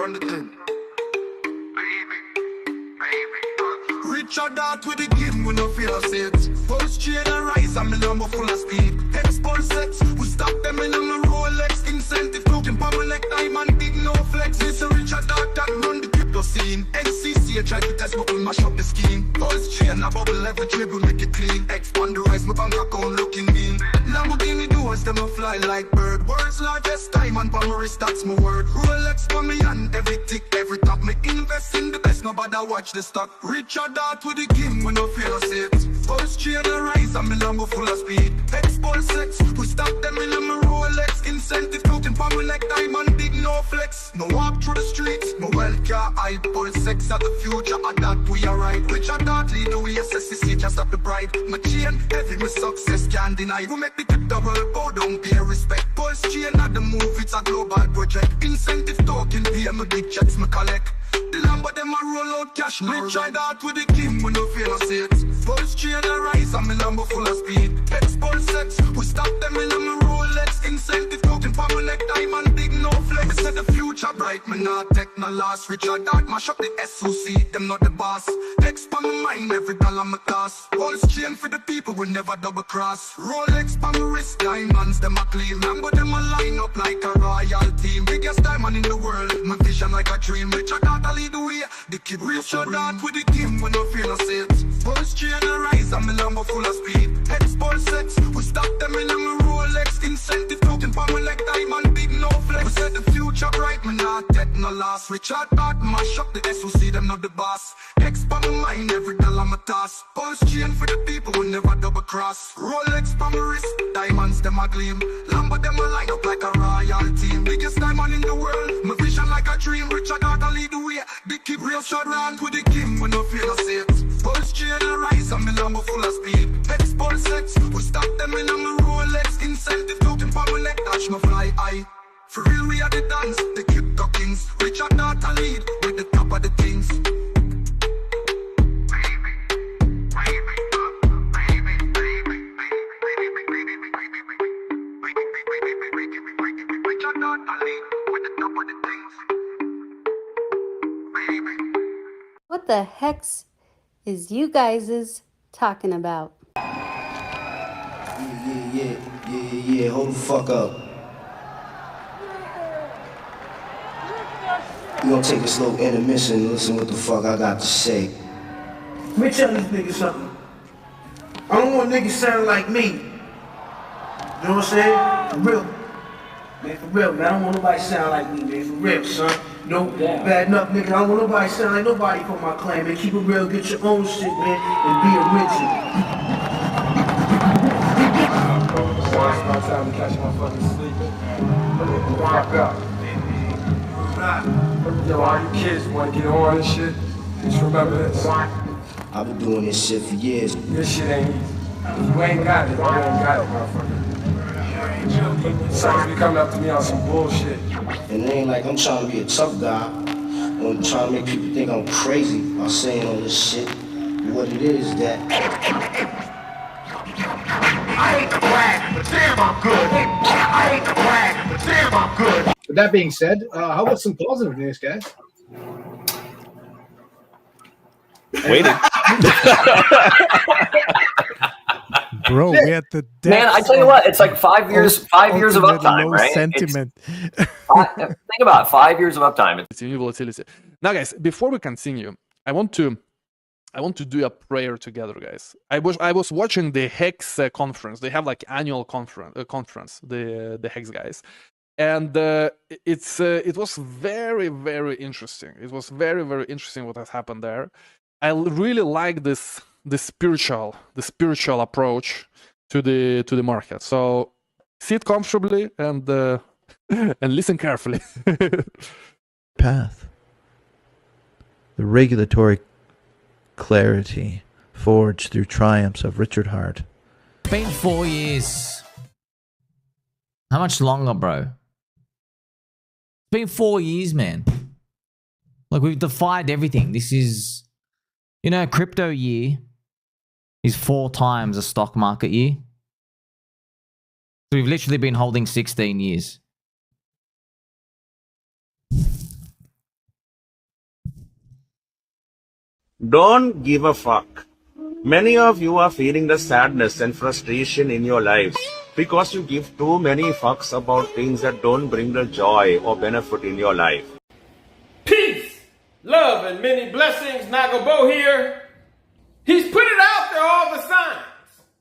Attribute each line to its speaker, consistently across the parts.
Speaker 1: run the thing. Richard out with the game, we no feel it. Pulsechain and rise, I'm in number full of speed. HEX Pulschain, we stop them in on the Rolex. Incentive token, power like diamond, big no flex. It's a Richard out that run the crypto scene. NCC, try to test, but we mash up the scheme. Pulsechain, a bubble every dribble, make it clean. Expand the rise, my bank account looking mean. Lamborghini doors, them a fly like bird. World's largest diamond, power wrist, that's my word. Rolex for me and every tick, every top. Me invest in the best, nobody watch the stock. Richard out with the king, we no feel it. Pulsechain and rise, I'm in Lambo full of speed. HEX Pulschain, we stop them in my Rolex. Incentive token, power like diamond, big no flex. No walk through the streets, no well car, I PulseX at the future, at that we are right. Richard out lead the way, SSC just up the pride. My chain, heavy, my success can't deny. We make the crypto world go down, pay respect. Pulsechain at the move, it's a global project. Incentive token, pay my big checks, me collect. The Lambo them a roll out cash. Richard out with the king, we no feel it. Pulsechain and rise, I'm in Lambo full of speed. HEX Pulschain, we stop them in my Rolex. Incentive token, power like diamond, big no flex. Me say the future bright, me not take no loss. Richard out, mash up the SOC, them not the boss. HEX pa my mind, every dollar me cost. Pulsechain for the people, we never double cross. Rolex pa my wrist, diamonds, them a clean. Lambo them a line up like a royal team. Biggest diamond in the world, my vision like a dream. Richard out, I lead the way. The kid Richard out with the team, we no feel it. Pulsechain and rise, I'm in Lambo full of speed. HEX Pulschain, we stop them in my Rolex. Incentive token, power like diamond, big no flex. We said the future bright, me not take no loss. Richard out, mash up the SOC, them not the boss. HEX pa my mind, every dollar me toss. Pulsechain for the people, we never double cross. Rolex pa my wrist, diamonds them a gleam. Lambo them a line up like a royal team. Biggest diamond in the world, my vision like a dream. Richard out, I lead the way. Big keep real short round with the king, we no feel it. Pulsechain and rise, I'm in Lambo full of speed. HEX Pulschain, we stop them in my Rolex. Incentive token, power like dash, my fly high. For real, we are the dance, the crypto kings. Richard out, I lead with the top of the things. Richard out, I lead with the top of the things.
Speaker 2: What the hex is you guys talking about?
Speaker 3: Yeah, hold the fuck up. We gonna take this little intermission and listen what the fuck I got to say.
Speaker 4: Let me tell these niggas something. I don't want niggas sounding like me. You know what I'm saying? For real. Man, for real, man. I don't want nobody sound like me, man. For real, son. No bad enough, nigga. I don't want nobody sound like nobody for my clan, man. Keep it real, get your own shit, man, and be original.
Speaker 5: It's my time to catch my fucking sleep. Fuck up. Yo, all you kids want to get on and shit, just remember this.
Speaker 3: I've been doing this shit for years.
Speaker 5: This shit ain't easy. If you ain't got it, you ain't got it, motherfucker. Suckers be coming up to me on some bullshit.
Speaker 3: And it ain't like I'm trying to be a tough guy. I'm trying to make people think I'm crazy by saying all this shit. What it is that
Speaker 6: I hate to brag, but damn I'm good. I hate to brag, but damn I'm good.
Speaker 7: With that being said, how about some positive news, guys?
Speaker 8: Waiting.
Speaker 9: Bro, we had the
Speaker 10: man. I tell you what, it's like 5 years. 5 years of uptime, right?
Speaker 9: Sentiment.
Speaker 10: Think about it, 5 years of uptime.
Speaker 8: It's new volatility. Now, guys, before we continue, I want to do a prayer together, guys. I was watching the Hex conference. They have like annual conference, the Hex guys, and it was very, very interesting. It was very, very interesting what has happened there. I really like the spiritual approach to the market. So sit comfortably and listen carefully.
Speaker 11: Path. The regulatory clarity forged through triumphs of Richard Hart.
Speaker 12: It's been 4 years. How much longer, bro? It's been 4 years, man. Like, we've defied everything. This is, you know, crypto year is 4 times a stock market year. So we've literally been holding 16 years.
Speaker 13: Don't give a fuck. Many of you are feeling the sadness and frustration in your lives because you give too many fucks about things that don't bring the joy or benefit in your life.
Speaker 14: Peace, love, and many blessings. Nagobo here. He's put it out there all the signs.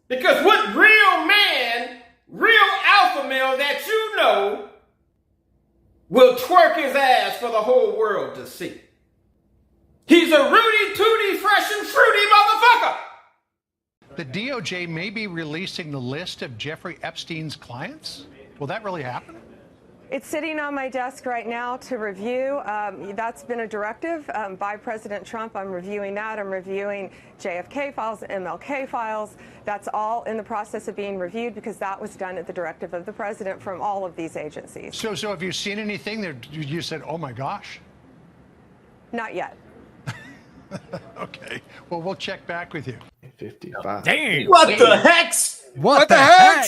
Speaker 14: Because what real man, real alpha male that you know will twerk his ass for the whole world to see. He's a rooty, tooty, fresh and fruity motherfucker.
Speaker 15: The DOJ may be releasing the list of Jeffrey Epstein's clients. Will that really happen?
Speaker 16: It's sitting on my desk right now to review. That's been a directive by President Trump. I'm reviewing that. I'm reviewing JFK files, MLK files. That's all in the process of being reviewed because that was done at the directive of the president from all of these agencies.
Speaker 15: So have you seen anything that you said, oh my gosh?
Speaker 16: Not yet.
Speaker 15: Okay. Well, we'll check back with you.
Speaker 5: 55.
Speaker 14: Damn. What the heck?
Speaker 9: What the heck?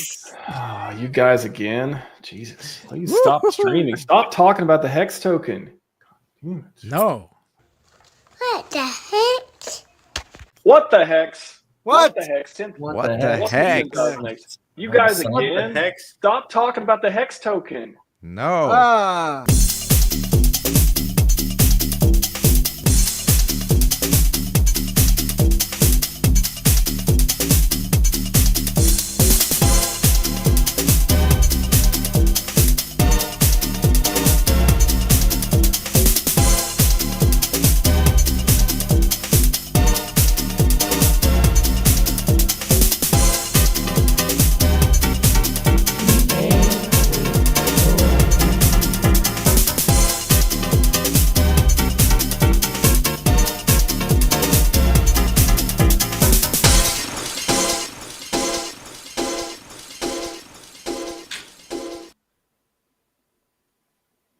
Speaker 5: Oh, you guys again. Jesus. Please stop streaming. Stop talking about the Hex token.
Speaker 9: No.
Speaker 17: What the heck?
Speaker 5: What the hex?
Speaker 17: What?
Speaker 5: The hex?
Speaker 9: What the heck?
Speaker 5: You guys
Speaker 9: What
Speaker 5: again?
Speaker 9: the hex?
Speaker 5: Stop talking about the Hex token.
Speaker 9: No.
Speaker 17: Ah.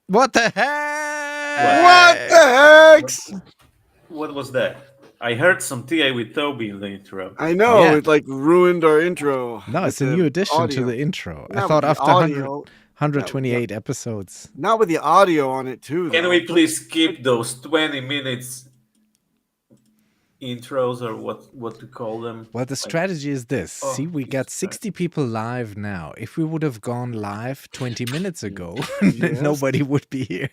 Speaker 9: What the heck?
Speaker 18: What the heck?
Speaker 19: What was that? I heard some TA with Toby in the intro.
Speaker 18: I know,
Speaker 9: Yeah.
Speaker 18: it like ruined our intro.
Speaker 9: No, it's a
Speaker 18: with
Speaker 9: new
Speaker 18: the
Speaker 9: addition
Speaker 18: audio.
Speaker 9: to the intro. I
Speaker 18: Not
Speaker 9: thought
Speaker 18: with the
Speaker 9: after
Speaker 18: audio.
Speaker 9: 128 episodes.
Speaker 18: Not with the audio on it too.
Speaker 19: Can
Speaker 18: though.
Speaker 19: we please skip those 20 minutes intros or what to call them?
Speaker 9: Well, the strategy is this. See, we got 60 people live now. If we would have gone live 20 minutes ago,
Speaker 18: Yes.
Speaker 9: nobody would be here.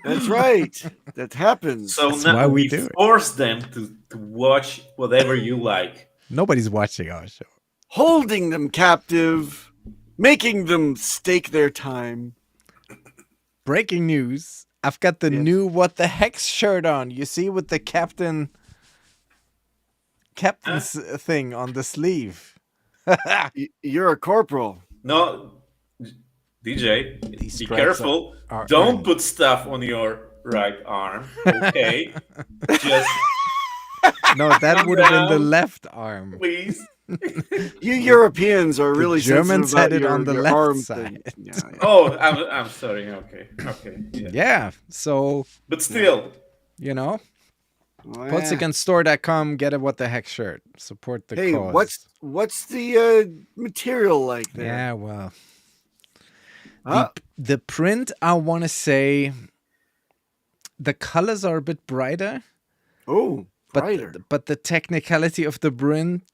Speaker 18: That's right. That happens.
Speaker 19: So
Speaker 9: That's
Speaker 19: now
Speaker 9: why we
Speaker 19: we
Speaker 9: do it.
Speaker 19: force them to watch whatever you like.
Speaker 9: Nobody's watching our show.
Speaker 18: Holding them captive, making them stake their time.
Speaker 9: Breaking news. I've got the new What the Hex shirt on. You see, with the captain's thing on the sleeve.
Speaker 18: You're a corporal.
Speaker 19: No, DJ, be
Speaker 9: stripes
Speaker 19: careful.
Speaker 9: are
Speaker 19: Don't
Speaker 9: earned.
Speaker 19: put stuff on your right arm. Okay, just
Speaker 9: No, that would have been the left arm.
Speaker 19: please.
Speaker 18: You Europeans are
Speaker 9: The
Speaker 18: really
Speaker 9: Germans
Speaker 18: sensitive about
Speaker 9: had it
Speaker 18: your,
Speaker 9: on the
Speaker 18: your
Speaker 9: left
Speaker 18: arm
Speaker 9: side.
Speaker 18: thing. Yeah, yeah.
Speaker 19: Oh, I'm sorry. Okay. Yeah.
Speaker 9: Yeah, so,
Speaker 19: But still,
Speaker 9: you know,
Speaker 18: Well,
Speaker 9: Pulsican-Store.com, get a What the Heck shirt. Support the
Speaker 18: Hey,
Speaker 9: cause.
Speaker 18: what's the material like there?
Speaker 9: Yeah, well.
Speaker 18: Ah.
Speaker 9: The print, I want to say, the colors are a bit brighter.
Speaker 18: Oh, brighter.
Speaker 9: But the technicality of the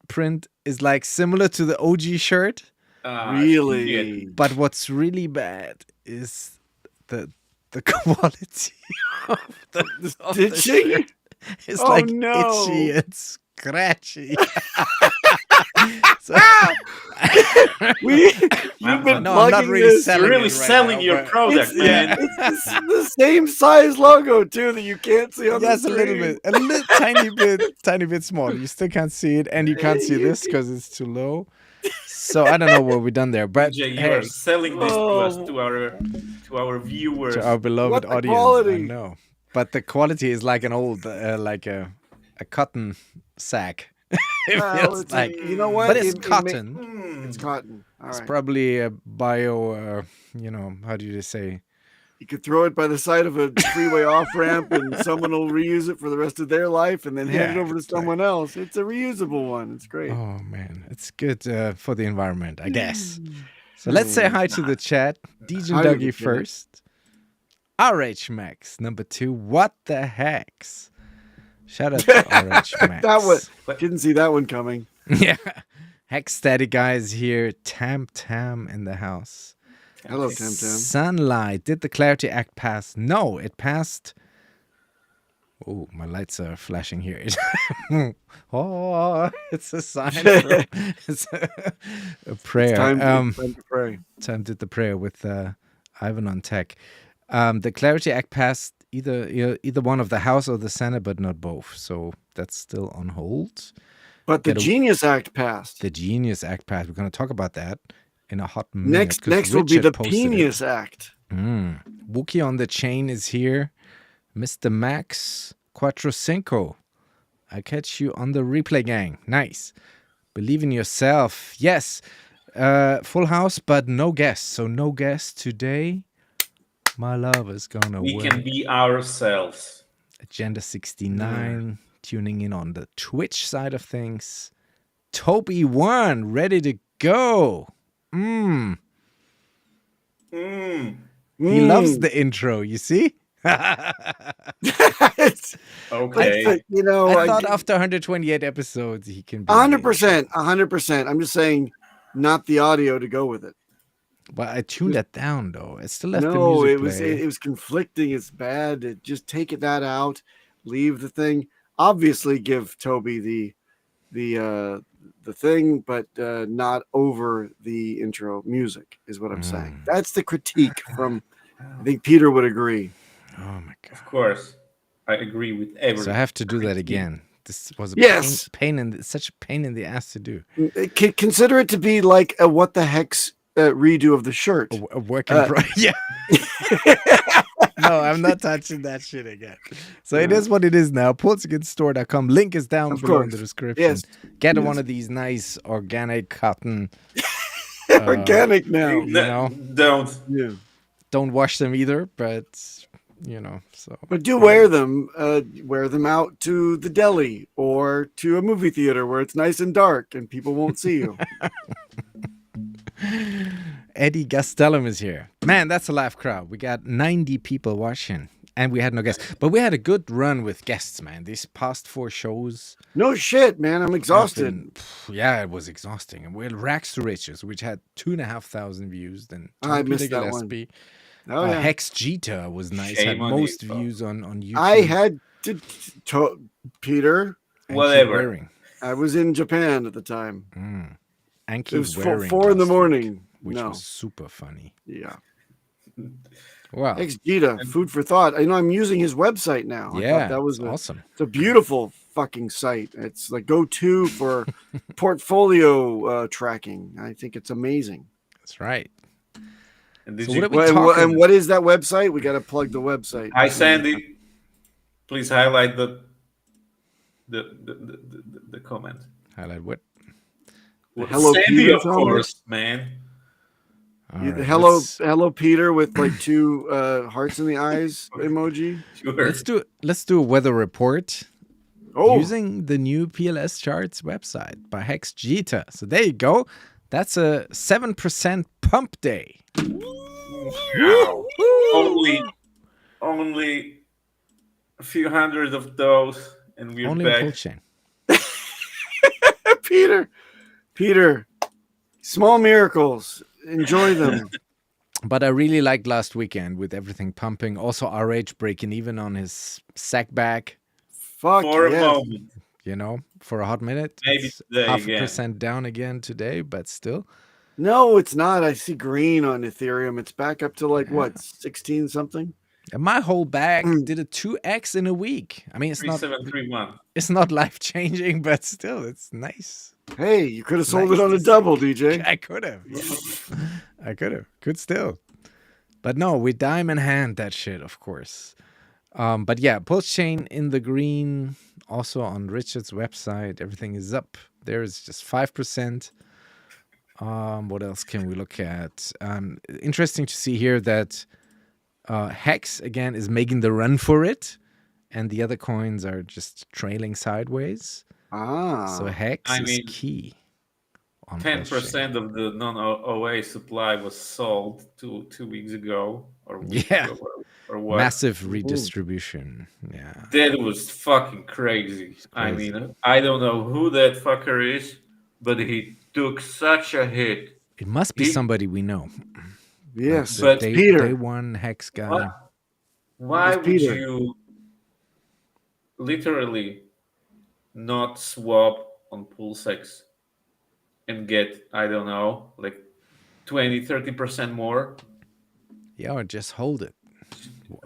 Speaker 9: print is like similar to the OG shirt.
Speaker 18: Really?
Speaker 9: But what's really bad is the quality of the
Speaker 18: stitching?
Speaker 9: shirt. It's
Speaker 18: Oh,
Speaker 9: like
Speaker 18: no.
Speaker 9: itchy and scratchy. So-
Speaker 18: You've been
Speaker 9: No, I'm not
Speaker 18: plugging
Speaker 9: really
Speaker 18: this.
Speaker 9: selling
Speaker 19: you're really
Speaker 9: it right
Speaker 19: selling
Speaker 9: now,
Speaker 19: your
Speaker 9: but-
Speaker 19: product, man.
Speaker 18: It's the same size logo too that you can't see on
Speaker 9: Yes,
Speaker 18: the
Speaker 9: a little
Speaker 18: screen.
Speaker 9: bit, tiny bit small. You still can't see it, and you can't see this because it's too low. So I don't know what we've done there, but
Speaker 19: DJ, you
Speaker 9: hey,
Speaker 19: are selling this to us, to our viewers.
Speaker 9: to our beloved
Speaker 18: What the
Speaker 9: audience, I
Speaker 18: quality?
Speaker 9: know. But the quality is like an old, like a cotton sack. It
Speaker 18: Well,
Speaker 9: feels
Speaker 18: it's
Speaker 9: like,
Speaker 18: you know what?
Speaker 9: but it's
Speaker 18: It
Speaker 9: cotton.
Speaker 18: It's cotton. All
Speaker 9: It's
Speaker 18: right.
Speaker 9: probably a bio. You know, how do you say?
Speaker 18: You could throw it by the side of a freeway off ramp, and someone will reuse it for the rest of their life, and then hand it
Speaker 9: Yeah,
Speaker 18: over to
Speaker 9: it's like-
Speaker 18: someone else. It's a reusable one. It's great.
Speaker 9: Oh man, it's good for the environment, I guess. So let's say hi to the chat. DJ
Speaker 18: Hi to the
Speaker 9: Dougie
Speaker 18: chat.
Speaker 9: first. RH Max number 2. What the hex? Shout out to Orange Max.
Speaker 18: That one didn't see that one coming.
Speaker 9: Yeah. Hex Static guy is here. Tam in the house.
Speaker 18: Hello, Tam.
Speaker 9: Sunlight. Did the Clarity Act pass? No, it passed. Oh, my lights are flashing here. Oh, it's a sign. It's a prayer.
Speaker 18: It's time to pray.
Speaker 9: Time did the prayer with Ivan on tech. The Clarity Act passed either one of the House or the Senate, but not both. So that's still on hold.
Speaker 18: But the Genius Act passed.
Speaker 9: The Genius Act passed. We're going to talk about that in a hot minute.
Speaker 18: Next will be the Penis Act.
Speaker 9: Wookie on the chain is here. Mr. Max Quattrocinco. I catch you on the replay, gang. Nice. Believe in yourself. Yes. Full house, but no guests. So no guests today. My love is gonna
Speaker 19: We
Speaker 9: win.
Speaker 19: can be ourselves.
Speaker 9: Agenda 69. Tuning in on the Twitch side of things. Toby 1, ready to go. He loves the intro, you see?
Speaker 19: Okay.
Speaker 18: I
Speaker 9: thought after 128 episodes, he can be
Speaker 18: 100%. I'm just saying, not the audio to go with it.
Speaker 9: But I tuned that down, though. It still left the
Speaker 18: No,
Speaker 9: music
Speaker 18: it was conflicting. It's bad. Just take that out. Leave the thing. Obviously, give Toby the thing, but not over the intro music is what I'm saying. That's the critique from. I think Peter would agree.
Speaker 9: Oh my god!
Speaker 19: Of course, I agree with everything.
Speaker 9: So I have to do that again. This was a such a pain in the ass to do.
Speaker 18: Consider it to be like a what the hex redo of the shirt.
Speaker 9: A work in progress. Yeah. No, I'm not touching that shit again. So it is what it is now. Pulsican-Store.com. Link is down below in the description.
Speaker 18: Yes.
Speaker 9: Get one of these nice organic cotton.
Speaker 18: Organic now.
Speaker 9: You know? Don't wash them either, but so.
Speaker 18: But do wear them. Wear them out to the deli or to a movie theater where it's nice and dark and people won't see you.
Speaker 9: Eddie Gastelum is here. Man, that's a live crowd. We got 90 people watching, and we had no guests. But we had a good run with guests, man. These past 4 shows.
Speaker 18: No shit, man. I'm exhausted.
Speaker 9: Yeah, it was exhausting. And we had Rags to Riches, which had 2,500 views. Then
Speaker 18: I missed that one.
Speaker 9: Oh, yeah. Hex Jita was nice.
Speaker 19: Shame
Speaker 9: had
Speaker 19: on
Speaker 9: most
Speaker 19: you,
Speaker 9: views on YouTube.
Speaker 18: I had to Peter.
Speaker 19: Whatever.
Speaker 18: I was in Japan at the time.
Speaker 9: And
Speaker 18: it was 4 in the morning.
Speaker 9: Which was super funny.
Speaker 18: Yeah.
Speaker 9: Wow.
Speaker 18: Hex Jita, food for thought. I know I'm using his website now. I thought that was
Speaker 9: awesome.
Speaker 18: It's a beautiful fucking site. It's like go-to for portfolio tracking. I think it's amazing.
Speaker 9: That's right.
Speaker 19: And,
Speaker 18: so and what is that website? We got to plug the website.
Speaker 19: Hi, Sandy. Please highlight the comment.
Speaker 9: Highlight what?
Speaker 18: Hello,
Speaker 19: Sandy,
Speaker 18: Peter,
Speaker 19: of course, man.
Speaker 18: Right, hello, Peter, with like 2 hearts in the eyes emoji.
Speaker 19: Sure.
Speaker 9: Let's do a weather report.
Speaker 18: Oh.
Speaker 9: Using the new PLS charts website by Hex Jita. So there you go. That's a 7% pump day.
Speaker 19: Wow. Only a few hundred of those, and we're
Speaker 9: only
Speaker 19: back.
Speaker 9: On Pulsechain.
Speaker 18: Peter, small miracles. Enjoy them.
Speaker 9: But I really liked last weekend with everything pumping. Also, RH breaking even on his sack bag.
Speaker 18: Fuck
Speaker 19: For a moment.
Speaker 9: For a hot minute.
Speaker 19: Maybe today
Speaker 9: 0.5% down again today, but still.
Speaker 18: No, it's not. I see green on Ethereum. It's back up to what, 16 something?
Speaker 9: And my whole bag did a 2x in a week. I mean, it's
Speaker 19: 3731.
Speaker 9: It's not life changing, but still, it's nice.
Speaker 18: Hey, you could have sold it on a double, DJ.
Speaker 9: I could have. Yeah. I could have. Could still. But no, we diamond hand that shit, of course. But yeah, Pulsechain in the green. Also on Richard's website, everything is up. There is just 5%. What else can we look at? Interesting to see here that Hex again is making the run for it, and the other coins are just trailing sideways. So Hex is key.
Speaker 19: 10% of the non-OA supply was sold two weeks ago. Or or what?
Speaker 9: Massive redistribution. Yeah.
Speaker 19: That was fucking crazy. I mean, I don't know who that fucker is, but he took such a hit.
Speaker 9: It must be somebody we know.
Speaker 18: Yes,
Speaker 19: but
Speaker 18: Peter.
Speaker 9: Day one Hex guy.
Speaker 19: Why would
Speaker 18: Peter.
Speaker 19: you literally not swap on PulseX and get, I don't know, like 20-30% more?
Speaker 9: Yeah, or just hold it.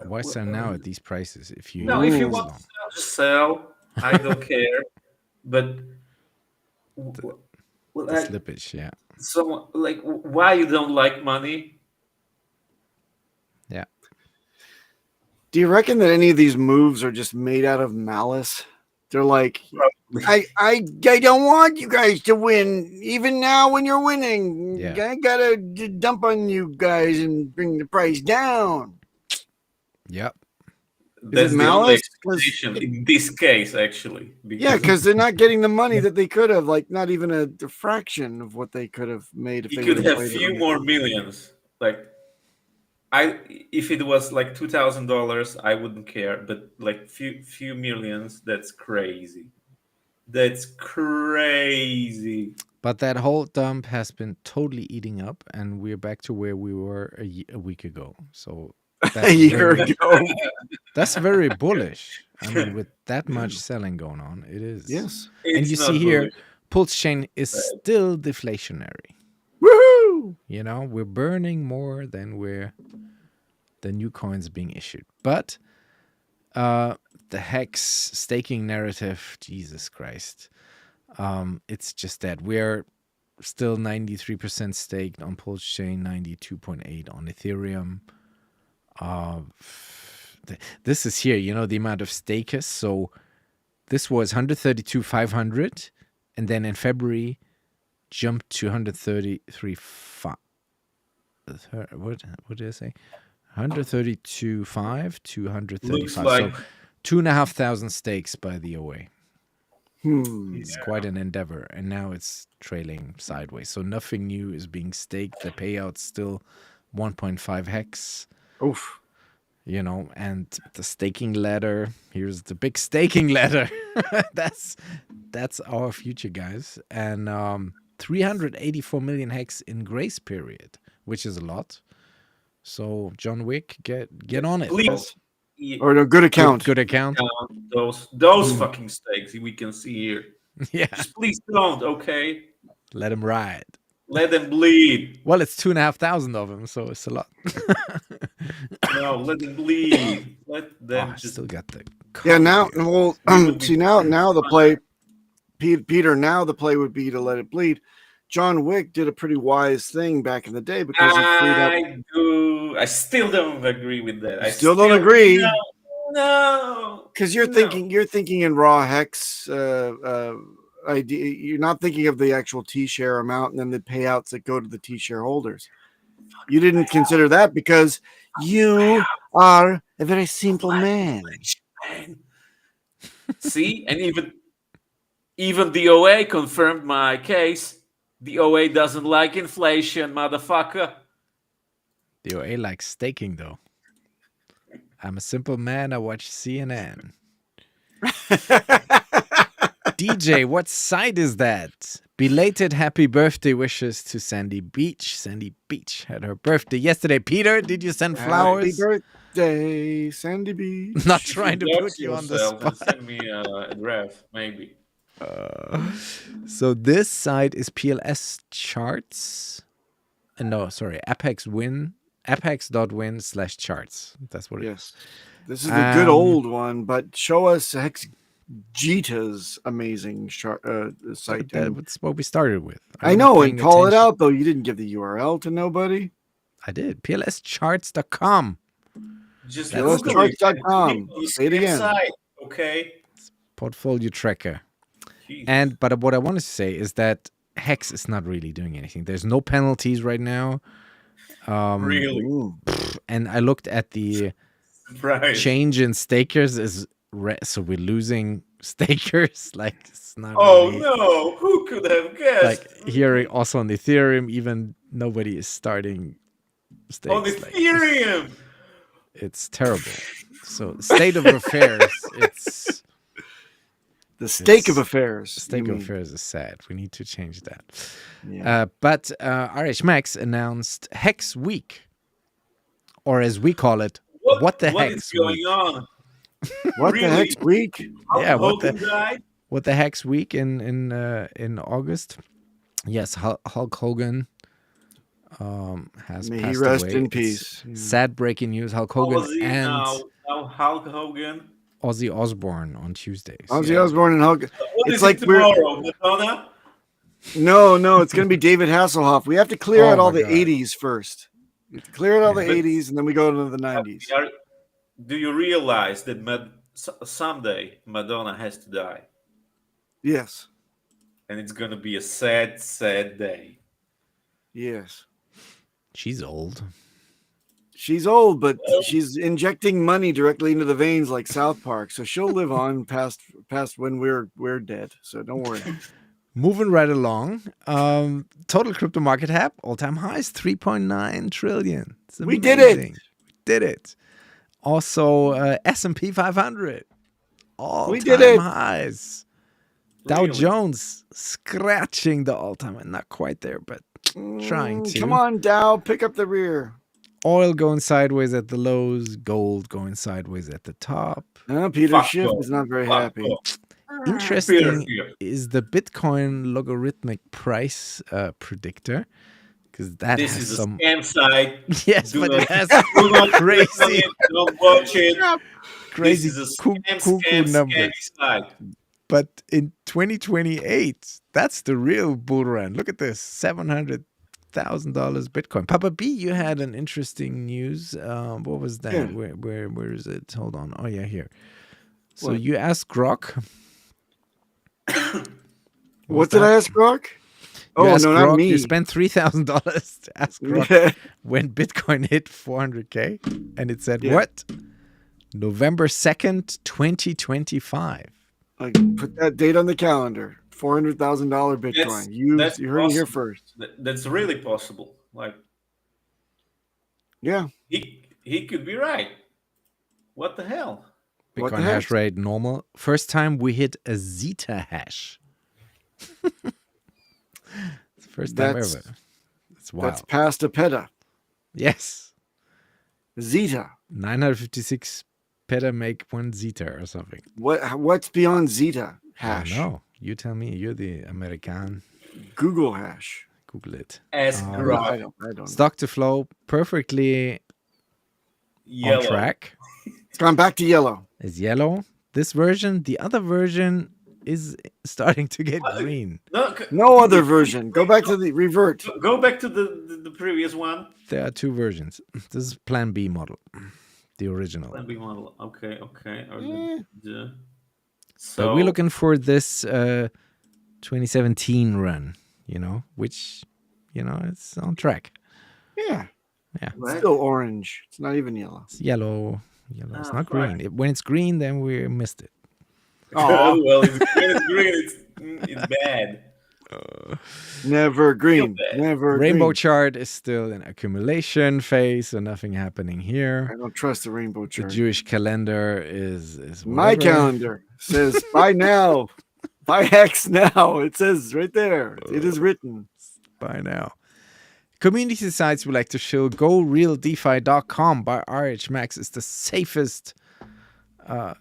Speaker 9: Why sell now at these prices? If you
Speaker 19: if you want to sell, just sell. I don't care. But
Speaker 9: the
Speaker 19: like,
Speaker 9: slippage, yeah.
Speaker 19: So, like, why you don't like money?
Speaker 9: Yeah.
Speaker 18: Do you reckon that any of these moves are just made out of malice? They're like, I don't want you guys to win, even now when you're winning.
Speaker 9: Yeah.
Speaker 18: I gotta dump on you guys and bring the price down.
Speaker 9: Yep.
Speaker 19: That's
Speaker 18: it
Speaker 19: the only
Speaker 18: malice?
Speaker 19: explanation in this case, actually.
Speaker 18: Yeah, because they're not getting the money that they could have, like not even a fraction of what they could have made if
Speaker 19: you
Speaker 18: they
Speaker 19: could
Speaker 18: would
Speaker 19: have
Speaker 18: played it
Speaker 19: few
Speaker 18: right.
Speaker 19: more millions. Like, if it was like $2,000, I wouldn't care. But like few millions, that's crazy. That's crazy.
Speaker 9: But that whole dump has been totally eating up, and we're back to where we were a week ago. So that's
Speaker 18: a year ago.
Speaker 9: That's very bullish. I mean, with that much selling going on, it is.
Speaker 18: Yes.
Speaker 9: And
Speaker 19: It's
Speaker 9: you
Speaker 19: not
Speaker 9: see here,
Speaker 19: bullish.
Speaker 9: Pulsechain is still deflationary.
Speaker 18: Woohoo!
Speaker 9: You know, we're burning more than the new coins being issued. But the Hex staking narrative, Jesus Christ. It's just that we're still 93% staked on Pulsechain, 92.8 on Ethereum. This is here, you know, the amount of stakers. So this was 132,500, and then in February jumped to 133.5. What did I say? 132.5 to 135.
Speaker 19: like-
Speaker 9: So 2,500 stakes by the OA. It's
Speaker 19: Yeah.
Speaker 9: quite an endeavor, and now it's trailing sideways. So nothing new is being staked. The payout's still 1.5 hex.
Speaker 18: Oof.
Speaker 9: You know, and the staking ladder. Here's the big staking ladder. that's our future, guys. And 384 million hex in grace period, which is a lot. So John Wick, get on it.
Speaker 19: Please.
Speaker 18: Or a good account.
Speaker 9: Good account.
Speaker 19: Those fucking stakes we can see here.
Speaker 9: Yeah.
Speaker 19: Just please don't, okay?
Speaker 9: Let him ride.
Speaker 19: Let them bleed.
Speaker 9: Well, it's 2,500 of them, so it's a lot.
Speaker 19: No, let them bleed. Let them
Speaker 9: I
Speaker 19: just
Speaker 9: still got the
Speaker 18: Yeah, now, well, see, now the play, Peter, now the play would be to let it bleed. John Wick did a pretty wise thing back in the day because he freed up.
Speaker 19: I still don't agree with that. I
Speaker 18: Still don't agree.
Speaker 19: No.
Speaker 18: Because you're thinking in raw hex idea. You're not thinking of the actual T-share amount and then the payouts that go to the T-share holders. You didn't consider that because you are a very simple man.
Speaker 19: See, and even the OA confirmed my case. The OA doesn't like inflation, motherfucker.
Speaker 9: The OA likes staking, though. I'm a simple man. I watch CNN. DJ, what site is that? Belated happy birthday wishes to Sandy Beach. Sandy Beach had her birthday yesterday. Peter, did you send flowers?
Speaker 18: Happy birthday, Sandy Beach.
Speaker 9: Not trying to
Speaker 19: Introduce
Speaker 9: put you on the
Speaker 19: yourself and
Speaker 9: spot.
Speaker 19: Send me a graph, maybe.
Speaker 9: So this site is PLS charts. No, sorry, apex.win/charts. That's what it is.
Speaker 18: Yes. This is the good old one, but show us Hex Jita's amazing site.
Speaker 9: That's what we started with. Are
Speaker 18: I
Speaker 9: you
Speaker 18: know,
Speaker 9: paying
Speaker 18: and call it
Speaker 9: attention?
Speaker 18: out, though. You didn't give the URL to nobody.
Speaker 9: I did. PLScharts.com.
Speaker 19: Just
Speaker 18: PLScharts.com. Say it again.
Speaker 19: Site, okay.
Speaker 9: Portfolio tracker.
Speaker 19: Jeez.
Speaker 9: But what I wanted to say is that Hex is not really doing anything. There's no penalties right now.
Speaker 19: Really?
Speaker 9: And I looked at the
Speaker 19: Right.
Speaker 9: change in stakers so we're losing stakers. Like it's not.
Speaker 19: Oh
Speaker 9: really,
Speaker 19: no! Who could have guessed?
Speaker 9: Like here also on Ethereum, even nobody is starting stakes.
Speaker 19: On Ethereum.
Speaker 9: It's terrible. So state of affairs, it's
Speaker 18: the stake of affairs.
Speaker 9: State of affairs is sad. We need to change that.
Speaker 18: Yeah.
Speaker 9: But RH announced Hex Week, or as we call it, what the
Speaker 19: What
Speaker 9: Hex
Speaker 19: is going
Speaker 9: Week.
Speaker 19: on?
Speaker 18: What
Speaker 19: Really?
Speaker 18: the Hex Week?
Speaker 9: Yeah,
Speaker 19: Hogan died?
Speaker 9: what the Hex Week in August. Yes, Hulk Hogan has
Speaker 18: May he
Speaker 9: passed
Speaker 18: rest
Speaker 9: away.
Speaker 18: in
Speaker 9: It's
Speaker 18: peace. Yeah.
Speaker 9: sad breaking news. Hulk
Speaker 19: How
Speaker 9: Hogan
Speaker 19: was he
Speaker 9: and
Speaker 19: now Hulk Hogan?
Speaker 9: Ozzy Osbourne on Tuesdays.
Speaker 18: Ozzy Osbourne and Hulk.
Speaker 19: What
Speaker 18: It's
Speaker 19: is
Speaker 18: like
Speaker 19: it tomorrow? Madonna?
Speaker 18: No, it's going to be David Hasselhoff. We have to clear
Speaker 9: Oh
Speaker 18: out all
Speaker 9: my
Speaker 18: the
Speaker 9: God.
Speaker 18: 80s first. We have to clear out all the
Speaker 19: But-
Speaker 18: 80s, and then we go into the 90s.
Speaker 19: Do you realize that someday Madonna has to die?
Speaker 18: Yes.
Speaker 19: And it's going to be a sad, sad day.
Speaker 18: Yes.
Speaker 9: She's old.
Speaker 18: She's old, but she's injecting money directly into the veins like South Park, so she'll live on past when we're dead. So don't worry.
Speaker 9: Moving right along, total crypto market cap all-time highs 3.9 trillion. It's
Speaker 18: We did it.
Speaker 9: amazing. We did it. Also, S&P 500 all-time
Speaker 18: did it.
Speaker 9: highs. Dow Jones scratching the all-time, not quite there, but trying to.
Speaker 18: Come on, Dow, pick up the rear.
Speaker 9: Oil going sideways at the lows, gold going sideways at the top.
Speaker 18: Peter
Speaker 19: Fuck
Speaker 18: Schiff
Speaker 19: off.
Speaker 18: is not very
Speaker 19: Fuck
Speaker 18: happy.
Speaker 19: off.
Speaker 9: Interesting
Speaker 19: Fear.
Speaker 9: is the Bitcoin logarithmic price predictor, because that
Speaker 19: This
Speaker 9: has
Speaker 19: is a
Speaker 9: some
Speaker 19: scam site.
Speaker 9: yes,
Speaker 19: Do
Speaker 9: but
Speaker 19: not-
Speaker 9: it has
Speaker 19: do not click on
Speaker 9: crazy,
Speaker 19: it, Don't watch it.
Speaker 9: crazy
Speaker 19: This is a
Speaker 9: cuckoo
Speaker 19: scam
Speaker 9: numbers.
Speaker 19: site.
Speaker 9: But in 2028, that's the real bull run. Look at this, $700,000 Bitcoin. Papa B, you had an interesting news. What was that?
Speaker 18: Yeah.
Speaker 9: Where is it? Hold on. Oh yeah, here. So
Speaker 18: What?
Speaker 9: you asked Grok.
Speaker 18: What did I ask, Grok?
Speaker 9: You asked
Speaker 18: no, not
Speaker 9: Grok,
Speaker 18: me.
Speaker 9: You spent $3,000 to ask Grok when Bitcoin hit 400K, and it said
Speaker 18: Yeah.
Speaker 9: what? November 2nd, 2025.
Speaker 18: Like, put that date on the calendar. $400,000 Bitcoin. You heard it here first.
Speaker 19: That's really possible. Like
Speaker 18: Yeah.
Speaker 19: he could be right. What the hell?
Speaker 18: What
Speaker 9: Bitcoin
Speaker 18: the
Speaker 9: hash
Speaker 18: heck?
Speaker 9: rate normal. First time we hit a zeta hash. It's the first time
Speaker 18: That's-
Speaker 9: ever. It's wild.
Speaker 18: That's past a peta.
Speaker 9: Yes.
Speaker 18: Zeta.
Speaker 9: 956 peta make 1 zeta or something.
Speaker 18: What's beyond Zeta hash?
Speaker 9: I don't know. You tell me. You're the American.
Speaker 18: Google hash.
Speaker 9: Google it.
Speaker 19: Ask
Speaker 18: I
Speaker 19: Grok.
Speaker 18: don't know.
Speaker 9: Stock to flow perfectly
Speaker 19: Yellow.
Speaker 9: on track.
Speaker 18: It's gone back to yellow.
Speaker 9: Is yellow. This version, the other version is starting to get green.
Speaker 18: No other version. Go back to the revert.
Speaker 19: Go back to the previous one.
Speaker 9: There are 2 versions. This is Plan B model, the original.
Speaker 19: Plan B model. Okay.
Speaker 9: But we're looking for this 2017 run, which, it's on track.
Speaker 18: Yeah.
Speaker 9: Yeah.
Speaker 18: It's still orange. It's not even yellow.
Speaker 9: It's yellow. It's not
Speaker 19: fuck.
Speaker 9: green. When it's green, then we missed it.
Speaker 19: Oh, well, it's green. It's bad.
Speaker 18: Never green. Never
Speaker 9: Rainbow
Speaker 18: green.
Speaker 9: chart is still in accumulation phase, so nothing happening here.
Speaker 18: I don't trust the rainbow
Speaker 9: The
Speaker 18: chart.
Speaker 9: Jewish calendar is
Speaker 18: My
Speaker 9: whatever.
Speaker 18: calendar says buy now. Buy Hex now. It says right there. It is written.
Speaker 9: By now. Community sites we like to show. GoRealDeFi.com by RH Max is the safest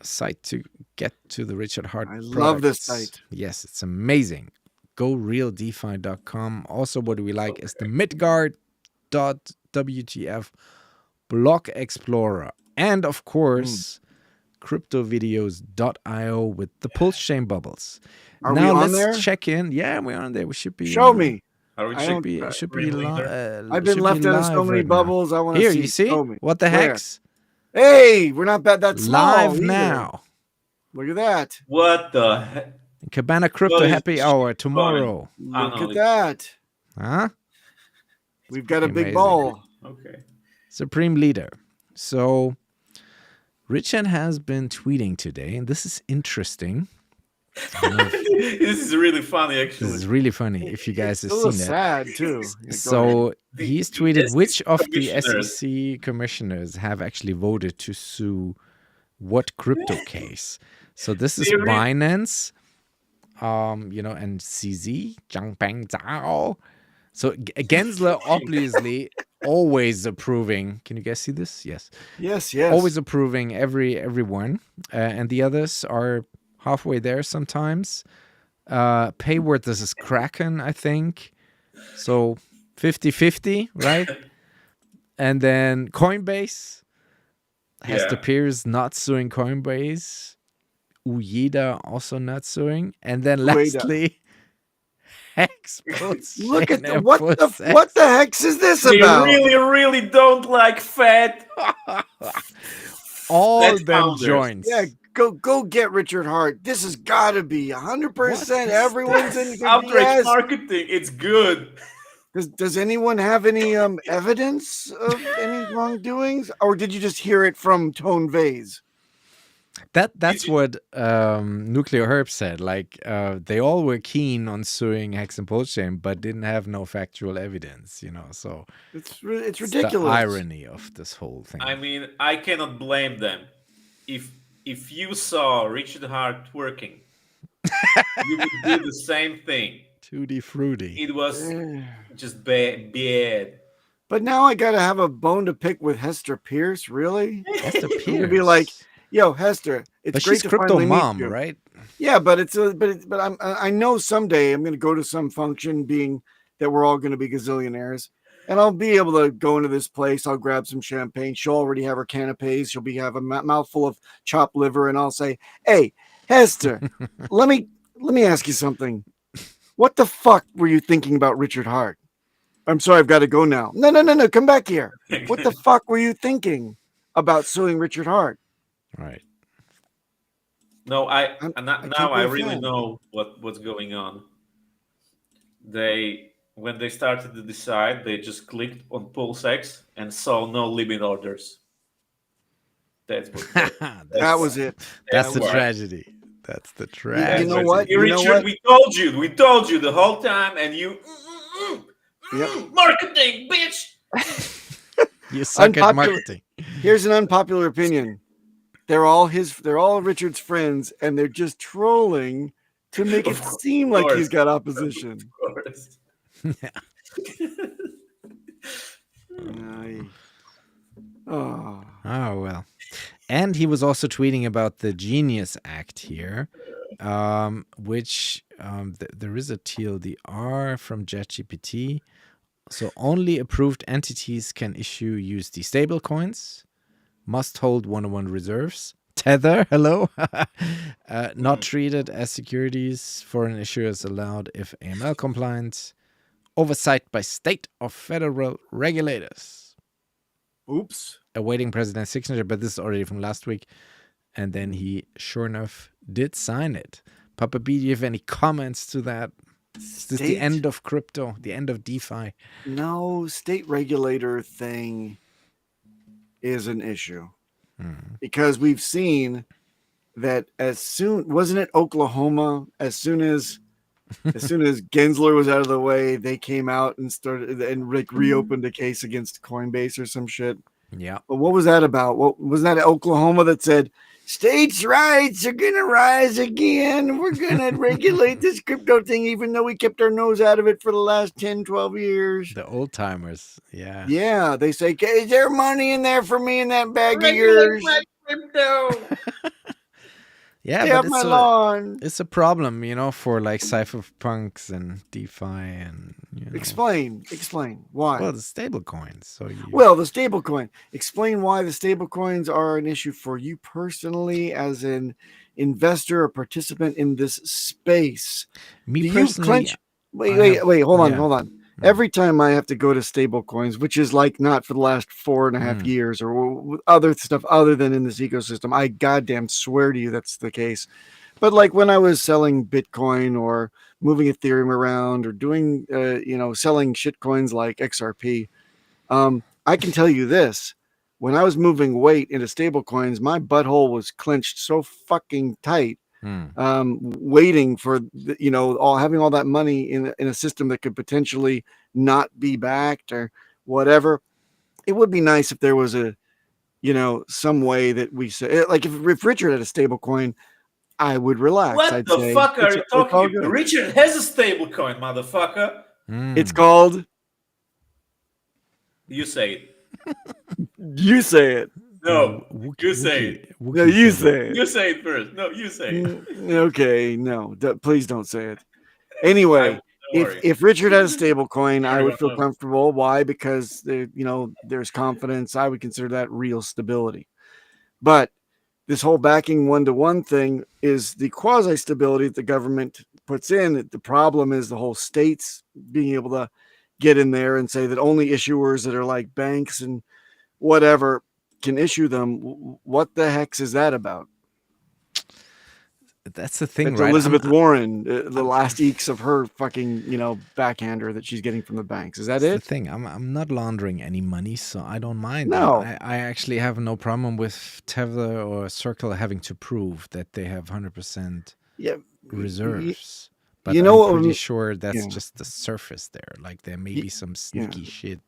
Speaker 9: site to get to the Richard Hart
Speaker 18: I love this
Speaker 9: products.
Speaker 18: site.
Speaker 9: Yes, it's amazing. GoRealDeFi.com. Also, what we like is the Midgard.wtf block explorer. And of course, cryptovideos.io with the Pulsechain bubbles.
Speaker 18: Are
Speaker 9: now
Speaker 18: we on
Speaker 9: let's
Speaker 18: there?
Speaker 9: check in. Yeah, we're on there. We should be.
Speaker 18: Show me.
Speaker 19: Are we
Speaker 18: I don't-
Speaker 9: Should be
Speaker 18: I've been left out of so many bubbles. I want to
Speaker 9: Here,
Speaker 18: see.
Speaker 9: you see?
Speaker 18: Show me.
Speaker 9: What the
Speaker 18: Where?
Speaker 9: hex?
Speaker 18: Hey, we're not bad that small.
Speaker 9: Live
Speaker 18: either.
Speaker 9: now.
Speaker 18: Look at that.
Speaker 19: What the heck?
Speaker 9: Cabana Crypto
Speaker 19: What is
Speaker 9: Happy Hour tomorrow.
Speaker 18: Look at that.
Speaker 9: Huh?
Speaker 18: We've got a big
Speaker 9: Amazing.
Speaker 18: ball.
Speaker 19: Okay.
Speaker 9: Supreme Leader. So, Richard has been tweeting today, and this is interesting.
Speaker 19: This is really funny,
Speaker 9: This
Speaker 19: actually.
Speaker 9: is really funny if you guys have
Speaker 18: a little
Speaker 9: seen that.
Speaker 18: sad too. Yeah, go
Speaker 9: So
Speaker 18: ahead.
Speaker 9: he's tweeted which
Speaker 19: SEC
Speaker 9: of the
Speaker 19: commissioners.
Speaker 9: SEC commissioners have actually voted to sue what crypto case. So this is
Speaker 19: They re-
Speaker 9: Binance, and CZ, Zhangpeng Zhao. So Gensler obviously always approving. Can you guys see this? Yes.
Speaker 18: Yes.
Speaker 9: Always approving everyone, and the others are halfway there sometimes. Payward, this is Kraken, I think. So 50-50, right? And then Coinbase, Hester Pierce not suing Coinbase. Ueda also not suing. And then lastly, Hex Pulschain.
Speaker 18: Look at
Speaker 9: and
Speaker 18: what the heck is this
Speaker 19: They
Speaker 18: about?
Speaker 19: really, really don't like fat.
Speaker 9: All
Speaker 19: Fat
Speaker 9: them
Speaker 19: founders.
Speaker 9: joints.
Speaker 18: Yeah, go get Richard Hart. This has got to be 100%. Everyone's in.
Speaker 19: Outrage
Speaker 18: Yes.
Speaker 19: marketing. It's good.
Speaker 18: Does anyone have any evidence of any wrongdoings, or did you just hear it from Tone Vase?
Speaker 9: That's what Nuclear Herb said. Like they all were keen on suing Hex and Pulschain, but didn't have no factual evidence. So
Speaker 18: It's
Speaker 9: it's
Speaker 18: ridiculous.
Speaker 9: the irony of this whole thing.
Speaker 19: I mean, I cannot blame them. If you saw Richard Hart twerking, you would do the same thing.
Speaker 9: Tutti fruity.
Speaker 19: It was just bad.
Speaker 18: But now I gotta have a bone to pick with Hester Pierce. Really?
Speaker 9: Hester
Speaker 18: I'm gonna
Speaker 9: Pierce.
Speaker 18: be like, yo, Hester, it's
Speaker 9: But
Speaker 18: great
Speaker 9: she's
Speaker 18: to
Speaker 9: crypto
Speaker 18: finally
Speaker 9: mom,
Speaker 18: meet you.
Speaker 9: right?
Speaker 18: Yeah, but I know someday I'm gonna go to some function, being that we're all gonna be gazillionaires, and I'll be able to go into this place. I'll grab some champagne. She'll already have her canapes. She'll have a mouthful of chopped liver, and I'll say, "Hey, Hester, let me ask you something. What the fuck were you thinking about Richard Hart? I'm sorry, I've got to go now. No, come back here. What the fuck were you thinking about suing Richard Hart?"
Speaker 9: Right.
Speaker 19: No, I really
Speaker 18: fan.
Speaker 19: know what's going on. When they started to decide, they just clicked on PulseX and saw no limit orders. That's what.
Speaker 18: That was it.
Speaker 9: That's the
Speaker 19: why.
Speaker 9: tragedy. That's the tragedy.
Speaker 18: You know what?
Speaker 19: Hey,
Speaker 18: You know
Speaker 19: Richard,
Speaker 18: what?
Speaker 19: we told you the whole time, and you marketing, bitch.
Speaker 9: You suck at marketing.
Speaker 18: Here's an unpopular opinion. They're all Richard's friends, and they're just trolling to make it seem like he's got opposition.
Speaker 19: Of course.
Speaker 18: Oh
Speaker 9: well. And he was also tweeting about the Genius Act here, which there is a TLDR from JetGPT. So only approved entities can issue USD stablecoins, must hold 101 reserves. Tether, hello. Not treated as securities. Foreign issuers allowed if AML compliant. Oversight by state or federal regulators.
Speaker 18: Oops.
Speaker 9: Awaiting president's signature, but this is already from last week. And then he, sure enough, did sign it. Papa B, do you have any comments to that? Is this the end of crypto, the end of DeFi?
Speaker 18: No, state regulator thing is an issue. Because we've seen that wasn't it Oklahoma, as soon as Gensler was out of the way, they came out and started and reopened a case against Coinbase or some shit.
Speaker 9: Yeah.
Speaker 18: But what was that about? What was that Oklahoma that said states' rights are gonna rise again? We're gonna regulate this crypto thing, even though we kept our nose out of it for the last 10, 12 years.
Speaker 9: The old timers. Yeah.
Speaker 18: Yeah, they say, is there money in there for me in that bag of yours?
Speaker 9: Yeah,
Speaker 18: Stay
Speaker 9: but
Speaker 18: off my lawn.
Speaker 9: it's a problem, for like cypherpunks and DeFi and
Speaker 18: Explain why.
Speaker 9: Well, the stable coins. So
Speaker 18: the stablecoin. Explain why the stablecoins are an issue for you personally as an investor or participant in this space.
Speaker 9: Me personally,
Speaker 18: Wait, hold on. Every time I have to go to stablecoins, which is like not for the last 4.5 years or other stuff other than in this ecosystem, I goddamn swear to you that's the case. But like when I was selling Bitcoin or moving Ethereum around or doing, selling shit coins like XRP, I can tell you this. When I was moving weight into stablecoins, my butthole was clenched so fucking tight waiting for having all that money in a system that could potentially not be backed or whatever. It would be nice if there was some way that we say, like if Richard had a stable coin, I would relax.
Speaker 19: What
Speaker 18: I'd
Speaker 19: the
Speaker 18: say,
Speaker 19: fuck are you
Speaker 18: it's all
Speaker 19: talking
Speaker 18: good.
Speaker 19: about? Richard has a stable coin, motherfucker.
Speaker 18: It's called.
Speaker 19: You say it.
Speaker 18: You say it.
Speaker 19: No, you say it.
Speaker 18: No, you say it.
Speaker 19: You say it first. No, you say it.
Speaker 18: Okay, no, please don't say it. Anyway, if Richard has a stable coin, I would feel comfortable. Why? Because there's confidence. I would consider that real stability. But this whole backing one-to-one thing is the quasi stability that the government puts in. The problem is the whole states being able to get in there and say that only issuers that are like banks and whatever can issue them. What the heck is that about?
Speaker 9: That's the thing,
Speaker 18: it's
Speaker 9: right?
Speaker 18: Elizabeth Warren, the last eeks of her fucking, backhander that she's getting from the banks. Is that
Speaker 9: That's
Speaker 18: it?
Speaker 9: the thing. I'm not laundering any money, so I don't mind.
Speaker 18: No.
Speaker 9: I actually have no problem with Tether or Circle having to prove that they have 100% reserves. But I'm pretty sure that's just the surface there. Like there may be some sneaky shit.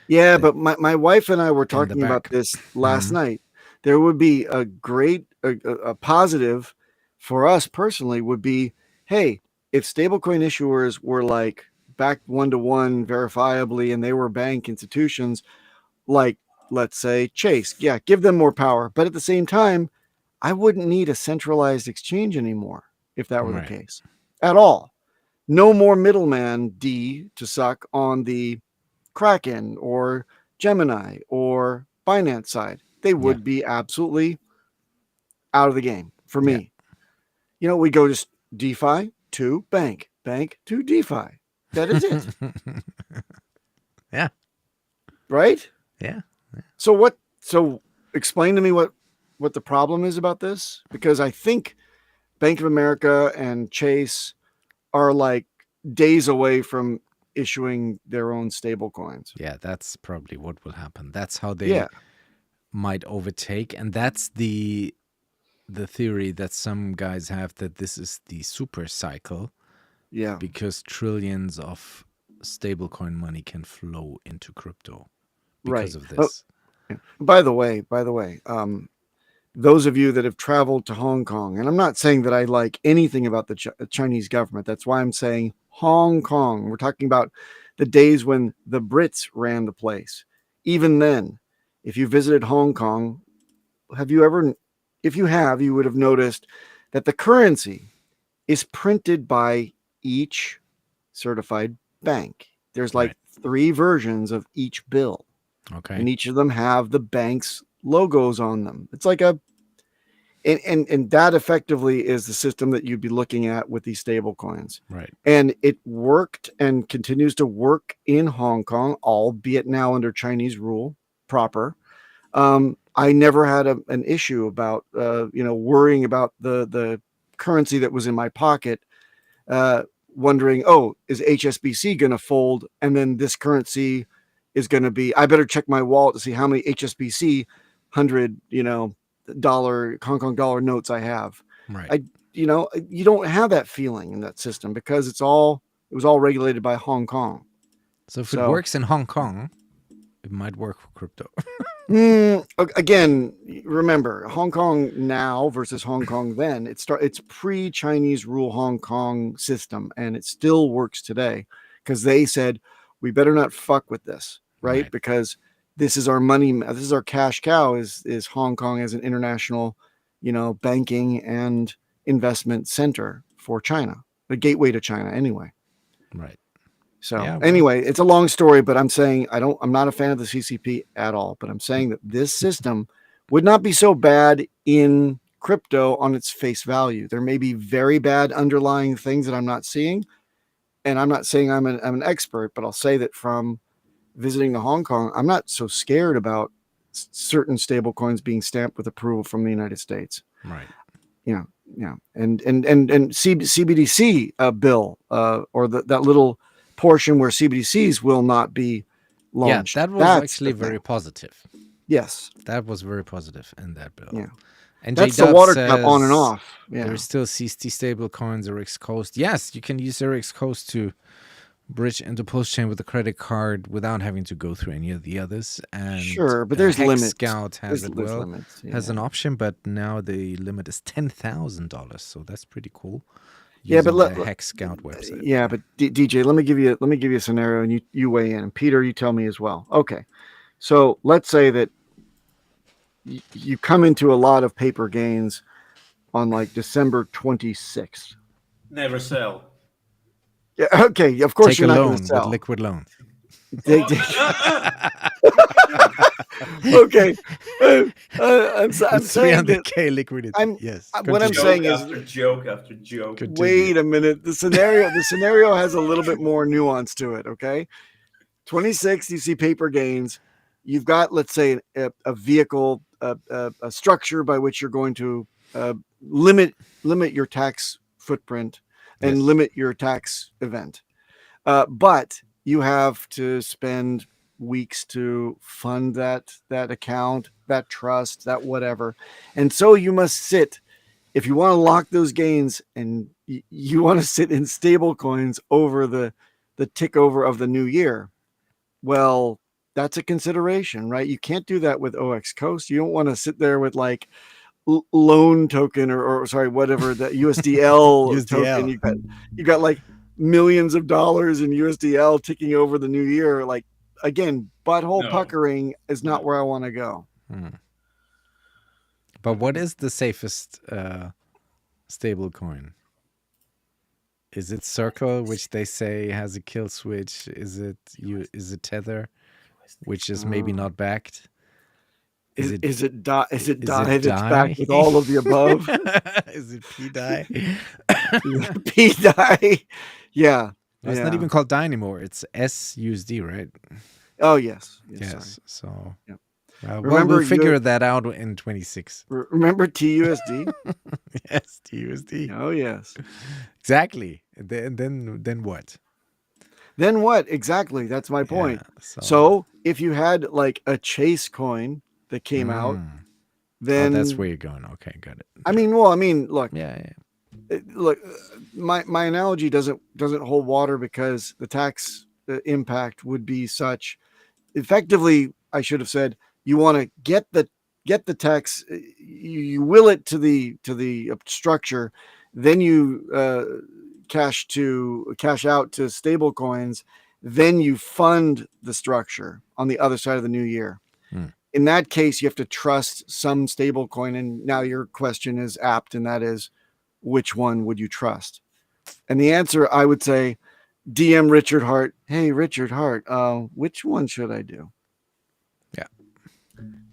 Speaker 18: Yeah, but my wife and I were talking about this last night. There would be a great, a positive for us personally would be, hey, if stablecoin issuers were like backed one-to-one verifiably and they were bank institutions, like let's say Chase, give them more power. But at the same time, I wouldn't need a centralized exchange anymore if that were the case at all. No more middleman D to suck on the Kraken or Gemini or Binance side. They would be absolutely out of the game for me. We go just DeFi to bank to DeFi. That is it.
Speaker 9: Yeah.
Speaker 18: Right?
Speaker 9: Yeah.
Speaker 18: So explain to me what the problem is about this, because I think Bank of America and Chase are like days away from issuing their own stable coins.
Speaker 9: Yeah, that's probably what will happen. That's how they might overtake. And that's the theory that some guys have, that this is the super cycle.
Speaker 18: Yeah.
Speaker 9: Because trillions of stablecoin money can flow into crypto because of this.
Speaker 18: By the way, those of you that have traveled to Hong Kong, and I'm not saying that I like anything about the Chinese government. That's why I'm saying Hong Kong. We're talking about the days when the Brits ran the place. Even then, if you visited Hong Kong, if you have, you would have noticed that the currency is printed by each certified bank. There's like 3 versions of each bill.
Speaker 9: Okay.
Speaker 18: And each of them have the bank's logos on them. It's like and that effectively is the system that you'd be looking at with these stable coins.
Speaker 9: Right.
Speaker 18: And it worked and continues to work in Hong Kong, albeit now under Chinese rule proper. I never had an issue about, worrying about the currency that was in my pocket, wondering, is HSBC going to fold? And then this currency is going to be, I better check my wallet to see how many HSBC $100, Hong Kong dollar notes I have.
Speaker 9: Right.
Speaker 18: You don't have that feeling in that system because it was all regulated by Hong Kong.
Speaker 9: So if it works in Hong Kong, it might work for crypto.
Speaker 18: Again, remember Hong Kong now versus Hong Kong then. It's pre-Chinese rule Hong Kong system, and it still works today because they said we better not fuck with this, right? Because this is our money. This is our cash cow. Is Hong Kong as an international, banking and investment center for China, the gateway to China, anyway.
Speaker 9: Right.
Speaker 18: So anyway, it's a long story, but I'm saying I'm not a fan of the CCP at all, but I'm saying that this system would not be so bad in crypto on its face value. There may be very bad underlying things that I'm not seeing. And I'm not saying I'm an expert, but I'll say that from visiting Hong Kong, I'm not so scared about certain stable coins being stamped with approval from the United States.
Speaker 9: Right.
Speaker 18: And CBDC bill or that little portion where CBDCs will not be launched.
Speaker 9: Yeah, that was actually very positive.
Speaker 18: Yes.
Speaker 9: That was very positive in that bill.
Speaker 18: Yeah.
Speaker 9: And
Speaker 18: That's
Speaker 9: J-Dub
Speaker 18: the water cup on and
Speaker 9: says
Speaker 18: off. Yeah.
Speaker 9: There's still CST stable coins or X Coast. Yes, you can use their X Coast to bridge into Pulsechain with a credit card without having to go through any of the others. And
Speaker 18: Sure, but there's
Speaker 9: Hex
Speaker 18: limits.
Speaker 9: Scout has
Speaker 18: There's
Speaker 9: it well,
Speaker 18: limits,
Speaker 9: has
Speaker 18: yeah.
Speaker 9: an option, but now the limit is $10,000, so that's pretty cool.
Speaker 18: Yeah, but
Speaker 9: using the Hex Scout website.
Speaker 18: Yeah, but DJ, let me give you a scenario, and you weigh in. And Peter, you tell me as well. Okay, so let's say that you come into a lot of paper gains on like December 26th.
Speaker 19: Never sell.
Speaker 18: Yeah, okay. Of course,
Speaker 9: Take
Speaker 18: you're
Speaker 9: a
Speaker 18: not
Speaker 9: loan
Speaker 18: going to sell.
Speaker 9: with liquid loan.
Speaker 18: Okay, I'm saying that
Speaker 9: 300K liquidity. Yes.
Speaker 18: What I'm saying is
Speaker 19: joke after joke.
Speaker 18: Wait a minute. The scenario has a little bit more nuance to it. Okay, 26. You see paper gains. You've got, let's say, a vehicle, a structure by which you're going to limit your tax footprint and limit your tax event. But you have to spend weeks to fund that account, that trust, that whatever. And so you must sit, if you want to lock those gains, and you want to sit in stable coins over the tick over of the new year. Well, that's a consideration, right? You can't do that with OX Coast. You don't want to sit there with like loan token or sorry, whatever, that USDL token. You got like millions of dollars in USDL ticking over the new year. Like, again, butthole puckering is not where I want to go.
Speaker 9: But what is the safest stable coin? Is it Circle, which they say has a kill switch? Is it Tether, which is maybe not backed?
Speaker 18: Is it DAI that's backed with all of the above?
Speaker 9: Is it PDAI?
Speaker 18: PDAI. Yeah.
Speaker 9: It's not even called DAI anymore. It's SUSD, right?
Speaker 18: Oh, yes.
Speaker 9: Yes. So
Speaker 18: remember,
Speaker 9: we'll figure that out in 26.
Speaker 18: Remember TUSD?
Speaker 9: Yes, TUSD.
Speaker 18: Oh, yes.
Speaker 9: Exactly. Then what?
Speaker 18: Then what? Exactly. That's my point. So if you had like a Chase coin that came out, then
Speaker 9: that's where you're going. Okay, got it.
Speaker 18: I mean, look. Look, my analogy doesn't hold water because the tax impact would be such. Effectively, I should have said you want to get the tax, you will it to the structure, then you cash out to stable coins, then you fund the structure on the other side of the new year. In that case, you have to trust some stable coin. And now your question is apt, and that is, which one would you trust? And the answer, I would say, DM Richard Hart. Hey, Richard Hart, which one should I do?
Speaker 9: Yeah.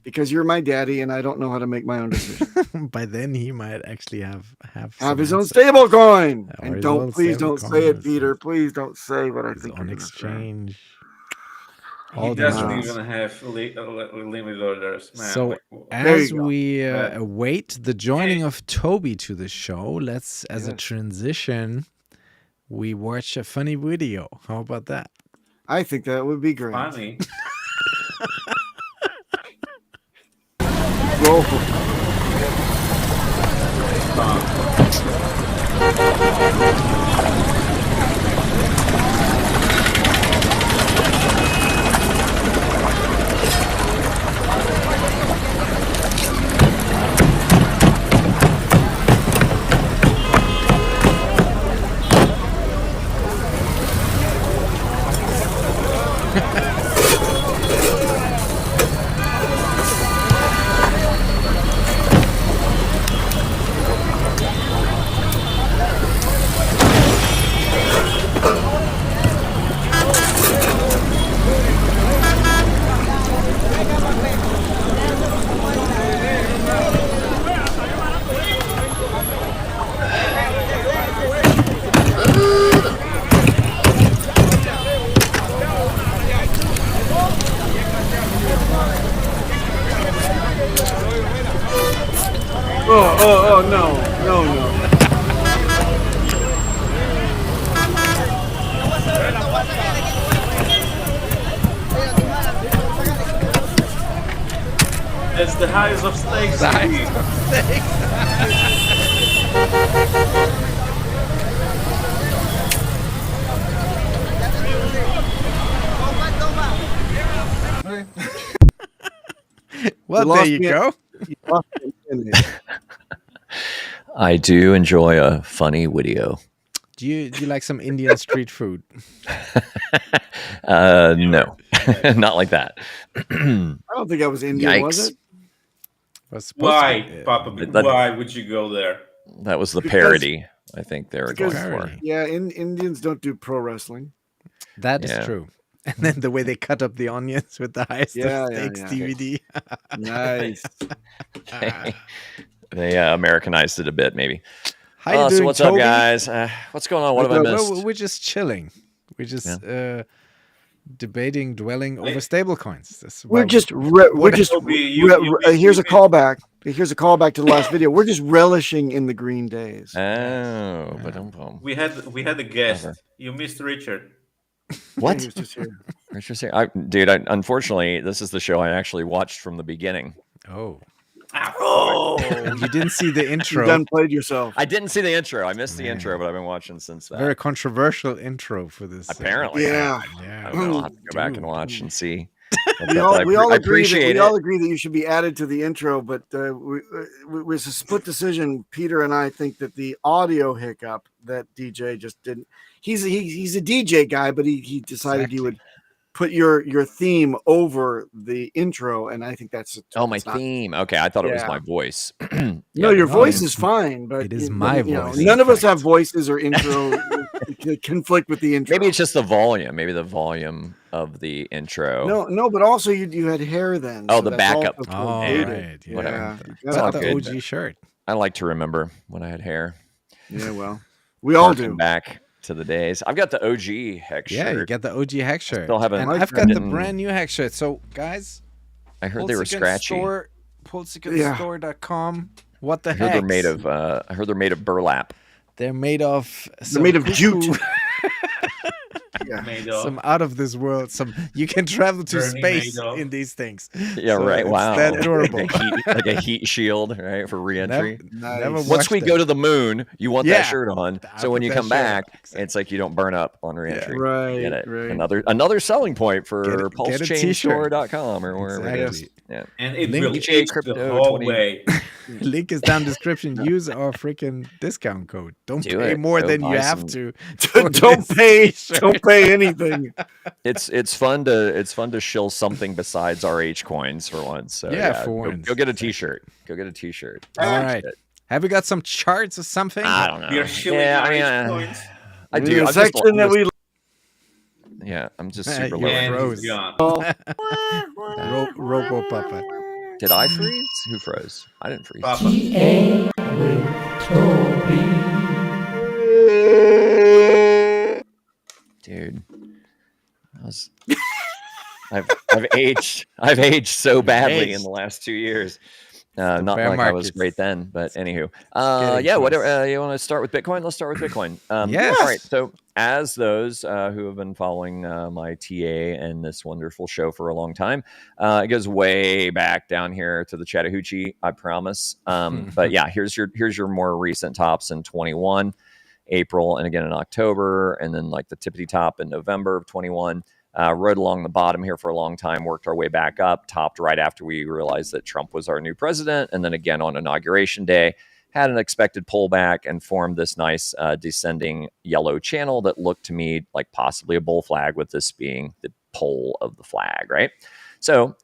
Speaker 18: Because you're my daddy, and I don't know how to make my own decision.
Speaker 9: By then, he might actually have
Speaker 18: his own stable coin.
Speaker 9: Or
Speaker 18: And
Speaker 9: his
Speaker 18: please
Speaker 9: own
Speaker 18: don't say it, Peter. Please don't say what I think.
Speaker 9: On exchange.
Speaker 19: He doesn't even have limited orders, man.
Speaker 9: So as we await the joining of Toby to the show, let's, as a transition, we watch a funny video. How about that?
Speaker 18: I think that would be great.
Speaker 19: Funny.
Speaker 18: Roll. Oh, no.
Speaker 19: That's the highest of stakes.
Speaker 9: The highest Well, there you go.
Speaker 20: I do enjoy a funny video.
Speaker 9: Do you like some Indian street food?
Speaker 20: No, not like that.
Speaker 18: I don't think I was Indian, was it?
Speaker 19: Why, Papa? Why would you go there?
Speaker 20: That was the parody. I think they were going for.
Speaker 18: Yeah, Indians don't do pro wrestling.
Speaker 9: That is true. And then the way they cut up the onions with the highest
Speaker 18: Yeah,
Speaker 9: of
Speaker 18: yeah,
Speaker 9: stakes
Speaker 18: yeah.
Speaker 9: DVD.
Speaker 18: Nice.
Speaker 20: They Americanized it a bit, maybe.
Speaker 9: How you doing,
Speaker 20: so what's
Speaker 9: Toby?
Speaker 20: up, guys? What's going on? What have I missed?
Speaker 9: Well, we're just chilling. We're just debating, dwelling over stablecoins.
Speaker 18: Here's a callback. Here's a callback to the last video. We're just relishing in the green days.
Speaker 20: Oh, but
Speaker 19: We had a guest. You missed Richard.
Speaker 20: What?
Speaker 18: He was just here.
Speaker 20: Richard's here. Unfortunately, this is the show I actually watched from the beginning.
Speaker 9: Oh.
Speaker 18: Oh,
Speaker 9: you didn't see the intro.
Speaker 18: You done played yourself.
Speaker 20: I didn't see the intro. I missed the intro, but I've been watching since that.
Speaker 9: Very controversial intro for this.
Speaker 20: Apparently,
Speaker 18: Yeah.
Speaker 20: I'll have to go back and watch and see.
Speaker 18: We all agree
Speaker 20: it.
Speaker 18: that you should be added to the intro, but with a split decision, Peter and I think that the audio hiccup that DJ just didn't. He's a DJ guy, but he decided he would put your theme over the intro, and I think that's
Speaker 20: my theme. Okay, I thought it was my voice.
Speaker 18: No, your voice is fine, but
Speaker 9: it is my voice.
Speaker 18: None of us have voices or intro that conflict with the intro.
Speaker 20: Maybe it's just the volume. Maybe the volume of the intro.
Speaker 18: No, but also you had hair then.
Speaker 20: Oh,
Speaker 18: so
Speaker 20: the
Speaker 18: that's
Speaker 20: backup.
Speaker 18: also
Speaker 20: Oh,
Speaker 18: dated.
Speaker 20: right. Whatever.
Speaker 18: Yeah.
Speaker 20: It's all
Speaker 9: the
Speaker 20: good.
Speaker 9: OG shirt.
Speaker 20: I like to remember when I had hair.
Speaker 18: Yeah, well, we all
Speaker 20: Harken
Speaker 18: do.
Speaker 20: Back to the days. I've got the OG Hex shirt.
Speaker 9: Yeah, you get the OG Hex shirt.
Speaker 20: Still haven't.
Speaker 9: And I've got the brand new Hex shirt. So, guys,
Speaker 20: I heard they were scratchy.
Speaker 9: Pulsican-Store.com. What the
Speaker 20: I heard
Speaker 9: heck?
Speaker 20: they're made of. I heard they're made of burlap.
Speaker 9: They're made of.
Speaker 18: They're made of jute.
Speaker 9: Some out of this world. You can travel to
Speaker 19: Bernie
Speaker 9: space
Speaker 19: Madoff.
Speaker 9: in these things.
Speaker 20: Yeah,
Speaker 9: So
Speaker 20: right.
Speaker 9: it's
Speaker 20: Wow.
Speaker 9: that durable.
Speaker 20: like a heat shield, right, for re-entry.
Speaker 9: Never
Speaker 20: Once
Speaker 9: watched
Speaker 20: we
Speaker 9: that.
Speaker 20: go to the moon, you want
Speaker 9: Yeah.
Speaker 20: that shirt on.
Speaker 9: I
Speaker 20: So when
Speaker 9: put
Speaker 20: you
Speaker 9: that
Speaker 20: come
Speaker 9: shirt
Speaker 20: back,
Speaker 9: on.
Speaker 20: it's like you don't burn up on re-entry.
Speaker 18: Right,
Speaker 20: Get it?
Speaker 18: right.
Speaker 20: Another selling point for
Speaker 9: Get a
Speaker 20: Pulsechain-Store.com or wherever it is.
Speaker 9: Exactly.
Speaker 20: Yeah.
Speaker 19: And it
Speaker 9: Link
Speaker 19: will
Speaker 20: DJ
Speaker 19: itch
Speaker 20: Crypto
Speaker 19: the whole
Speaker 20: 20.
Speaker 19: way.
Speaker 9: Link is down description. Use our freaking discount code. Don't
Speaker 20: Do
Speaker 9: pay
Speaker 20: it.
Speaker 9: more
Speaker 20: Go
Speaker 9: than you
Speaker 20: buy
Speaker 9: have
Speaker 20: some-
Speaker 9: to.
Speaker 18: Don't pay anything.
Speaker 20: It's fun to shill something besides our H coins for once. So
Speaker 9: Yeah, for once.
Speaker 20: Go get a t-shirt. Go get a t-shirt.
Speaker 9: All right. Have we got some charts or something?
Speaker 20: I don't know.
Speaker 19: You're shilling
Speaker 20: Yeah,
Speaker 19: our
Speaker 20: I mean,
Speaker 19: coins.
Speaker 20: I do.
Speaker 18: The
Speaker 20: I'm just-
Speaker 18: section that we
Speaker 20: Yeah, I'm just
Speaker 9: Hey,
Speaker 20: super
Speaker 9: you
Speaker 20: low.
Speaker 19: And
Speaker 9: froze.
Speaker 19: he's gone.
Speaker 9: Robo Papa.
Speaker 20: Did I freeze? Who froze? I didn't freeze.
Speaker 19: Papa.
Speaker 20: Dude, I've aged so badly in the last 2 years. Not
Speaker 9: bear
Speaker 20: like I was
Speaker 9: markets.
Speaker 20: great then, but anywho.
Speaker 9: getting
Speaker 20: Yeah,
Speaker 9: close.
Speaker 20: whatever. You want to start with Bitcoin? Let's start with Bitcoin.
Speaker 9: Yes.
Speaker 20: All right. So, as those who have been following my TA and this wonderful show for a long time, it goes way back down here to the Chattahoochee, I promise. But yeah, here's your more recent tops in 21, April, and again in October, and then like the tippity top in November of 21. Rode along the bottom here for a long time, worked our way back up, topped right after we realized that Trump was our new president. And then again on Inauguration Day, had an expected pullback and formed this nice descending yellow channel that looked to me like possibly a bull flag, with this being the pole of the flag, right? So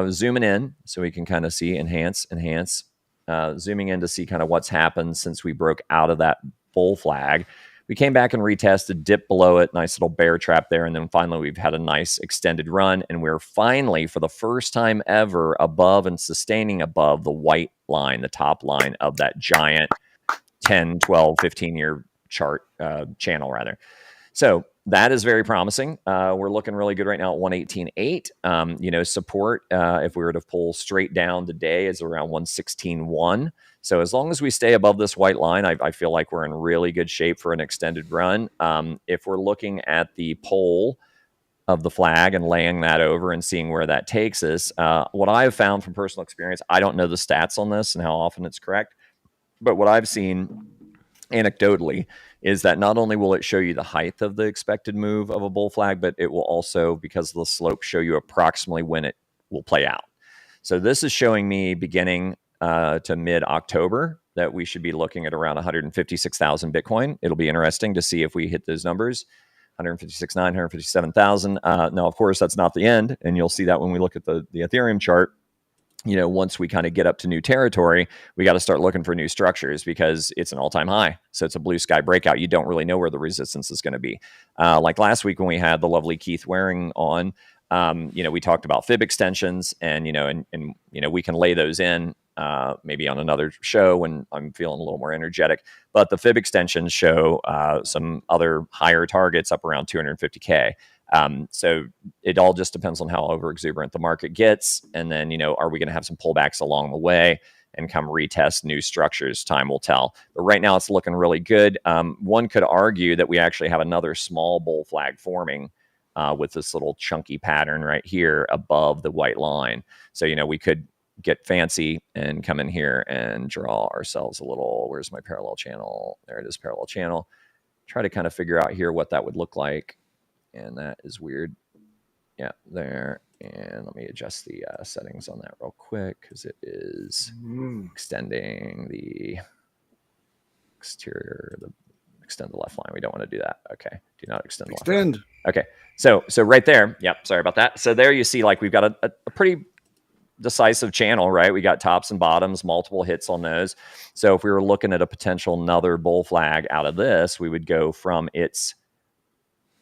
Speaker 20: zooming in so we can kind of see enhance, zooming in to see kind of what's happened since we broke out of that bull flag. We came back and retested, dipped below it, nice little bear trap there. And then finally, we've had a nice extended run. And we're finally, for the first time ever, above and sustaining above the white line, the top line of that giant 10, 12, 15-year chart channel, rather. So that is very promising. We're looking really good right now at 118.8. Support, if we were to pull straight down today, is around 116.1. So as long as we stay above this white line, I feel like we're in really good shape for an extended run. If we're looking at the pole of the flag and laying that over and seeing where that takes us. What I have found from personal experience, I don't know the stats on this and how often it's correct, but what I've seen anecdotally is that not only will it show you the height of the expected move of a bull flag, but it will also, because of the slope, show you approximately when it will play out. So this is showing me beginning to mid-October that we should be looking at around 156,000 Bitcoin. It'll be interesting to see if we hit those numbers. 156,900, 157,000. Now, of course, that's not the end, and you'll see that when we look at the Ethereum chart. You know, once we kind of get up to new territory, we got to start looking for new structures because it's an all-time high. So it's a blue sky breakout. You don't really know where the resistance is going to be. Like last week when we had the lovely Keith Waring on, you know, we talked about fib extensions, and you know, you know, we can lay those in maybe on another show when I'm feeling a little more energetic. But the fib extensions show some other higher targets up around 250K. So it all just depends on how over exuberant the market gets. And then, you know, are we going to have some pullbacks along the way and come retest new structures? Time will tell. But right now it's looking really good. One could argue that we actually have another small bull flag forming with this little chunky pattern right here above the white line. So, you know, we could get fancy and come in here and draw ourselves a little, where's my parallel channel? There it is, parallel channel. Try to kind of figure out here what that would look like. And that is weird. Yeah, there. And let me adjust the settings on that real quick because it is extending the exterior, extend the left line. We don't want to do that. Okay. Do not extend the left line. Okay. So right there. Yep. Sorry about that. So there you see, like, we've got a pretty decisive channel, right? We got tops and bottoms, multiple hits on those. So if we were looking at a potential another bull flag out of this, we would go from its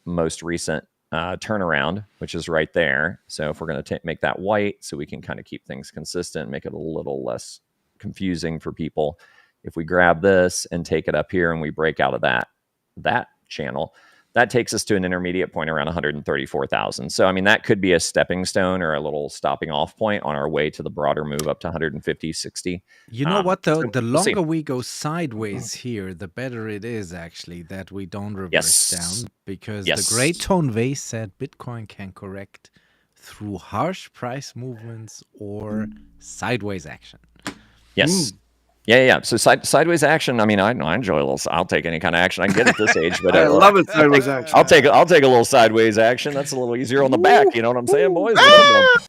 Speaker 20: most recent turnaround, which is right there. So if we're going to make that white so we can kind of keep things consistent, make it a little less confusing for people. If we grab this and take it up here and we break out of that channel, that takes us to an intermediate point around 134,000. So, I mean, that could be a stepping stone or a little stopping off point on our way to the broader move up to 150, 60.
Speaker 9: You know what, though? The longer we go sideways here, the better it is, actually, that we don't reverse down. Because the Great Tone Vase said Bitcoin can correct through harsh price movements or sideways action.
Speaker 20: Yes. Yeah. So sideways action. I mean, I enjoy a little. I'll take any kind of action I can get at this age. But
Speaker 18: I love it. Sideways action.
Speaker 20: I'll take a little sideways action. That's a little easier on the back. You know what I'm saying, boys?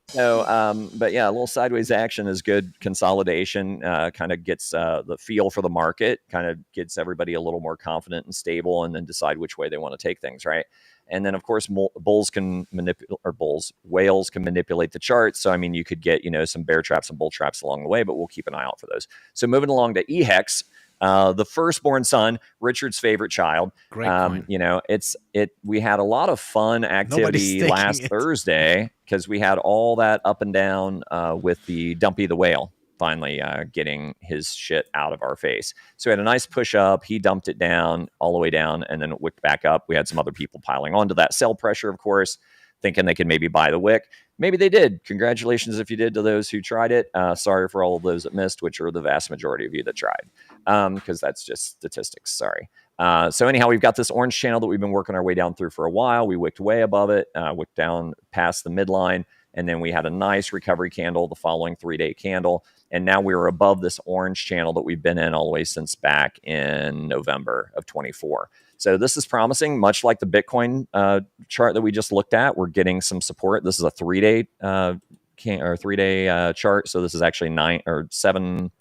Speaker 20: So, but yeah, a little sideways action is good. Consolidation kind of gets the feel for the market. Kind of gets everybody a little more confident and stable, and then decide which way they want to take things. Right. And then, of course, whales can manipulate the chart. So, I mean, you could get, you know, some bear traps and bull traps along the way, but we'll keep an eye out for those. So moving along to HEX, the firstborn son, Richard's favorite child.
Speaker 9: Great
Speaker 20: you know, we had a lot of fun activity last Thursday because we had all that up and down with the Dumpy the whale finally getting his shit out of our face. So we had a nice push up. He dumped it down all the way down and then it wicked back up. We had some other people piling onto that sell pressure, of course, thinking they could maybe buy the wick. Maybe they did. Congratulations if you did to those who tried it. Sorry for all of those that missed, which are the vast majority of you that tried, because that's just statistics. Sorry. So anyhow, we've got this orange channel that we've been working our way down through for a while. We wicked way above it, wicked down past the midline, and then we had a nice recovery candle, the following 3-day candle. And now we're above this orange channel that we've been in all the way since back in November of 24. So this is promising, much like the Bitcoin chart that we just looked at. We're getting some support. This is a 3-day 3-day chart. So this is actually 7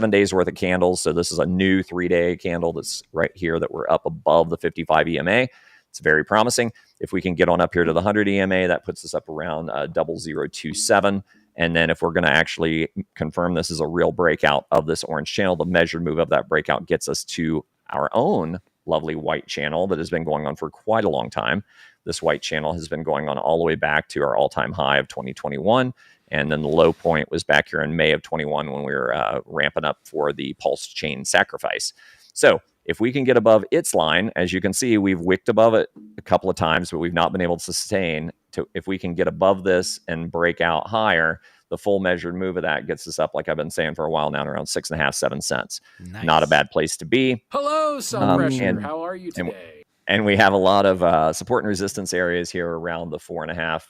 Speaker 20: days worth of candles. So this is a new 3-day candle that's right here that we're up above the 55 EMA. It's very promising. If we can get on up here to the 100 EMA, that puts us up around 0027. And then if we're going to actually confirm this is a real breakout of this orange channel, the measured move of that breakout gets us to our own lovely white channel that has been going on for quite a long time. This white channel has been going on all the way back to our all-time high of 2021. And then the low point was back here in May of 21 when we were ramping up for the Pulsechain sacrifice. So if we can get above its line, as you can see, we've wicked above it a couple of times, but we've not been able to sustain. If we can get above this and break out higher, the full measured move of that gets us up, like I've been saying for a while now, around 6.5, 7 cents. Nice. Not a bad place to be.
Speaker 21: Hello, Sun Pressure. How are you today?
Speaker 20: And we have a lot of support and resistance areas here around the 4.5,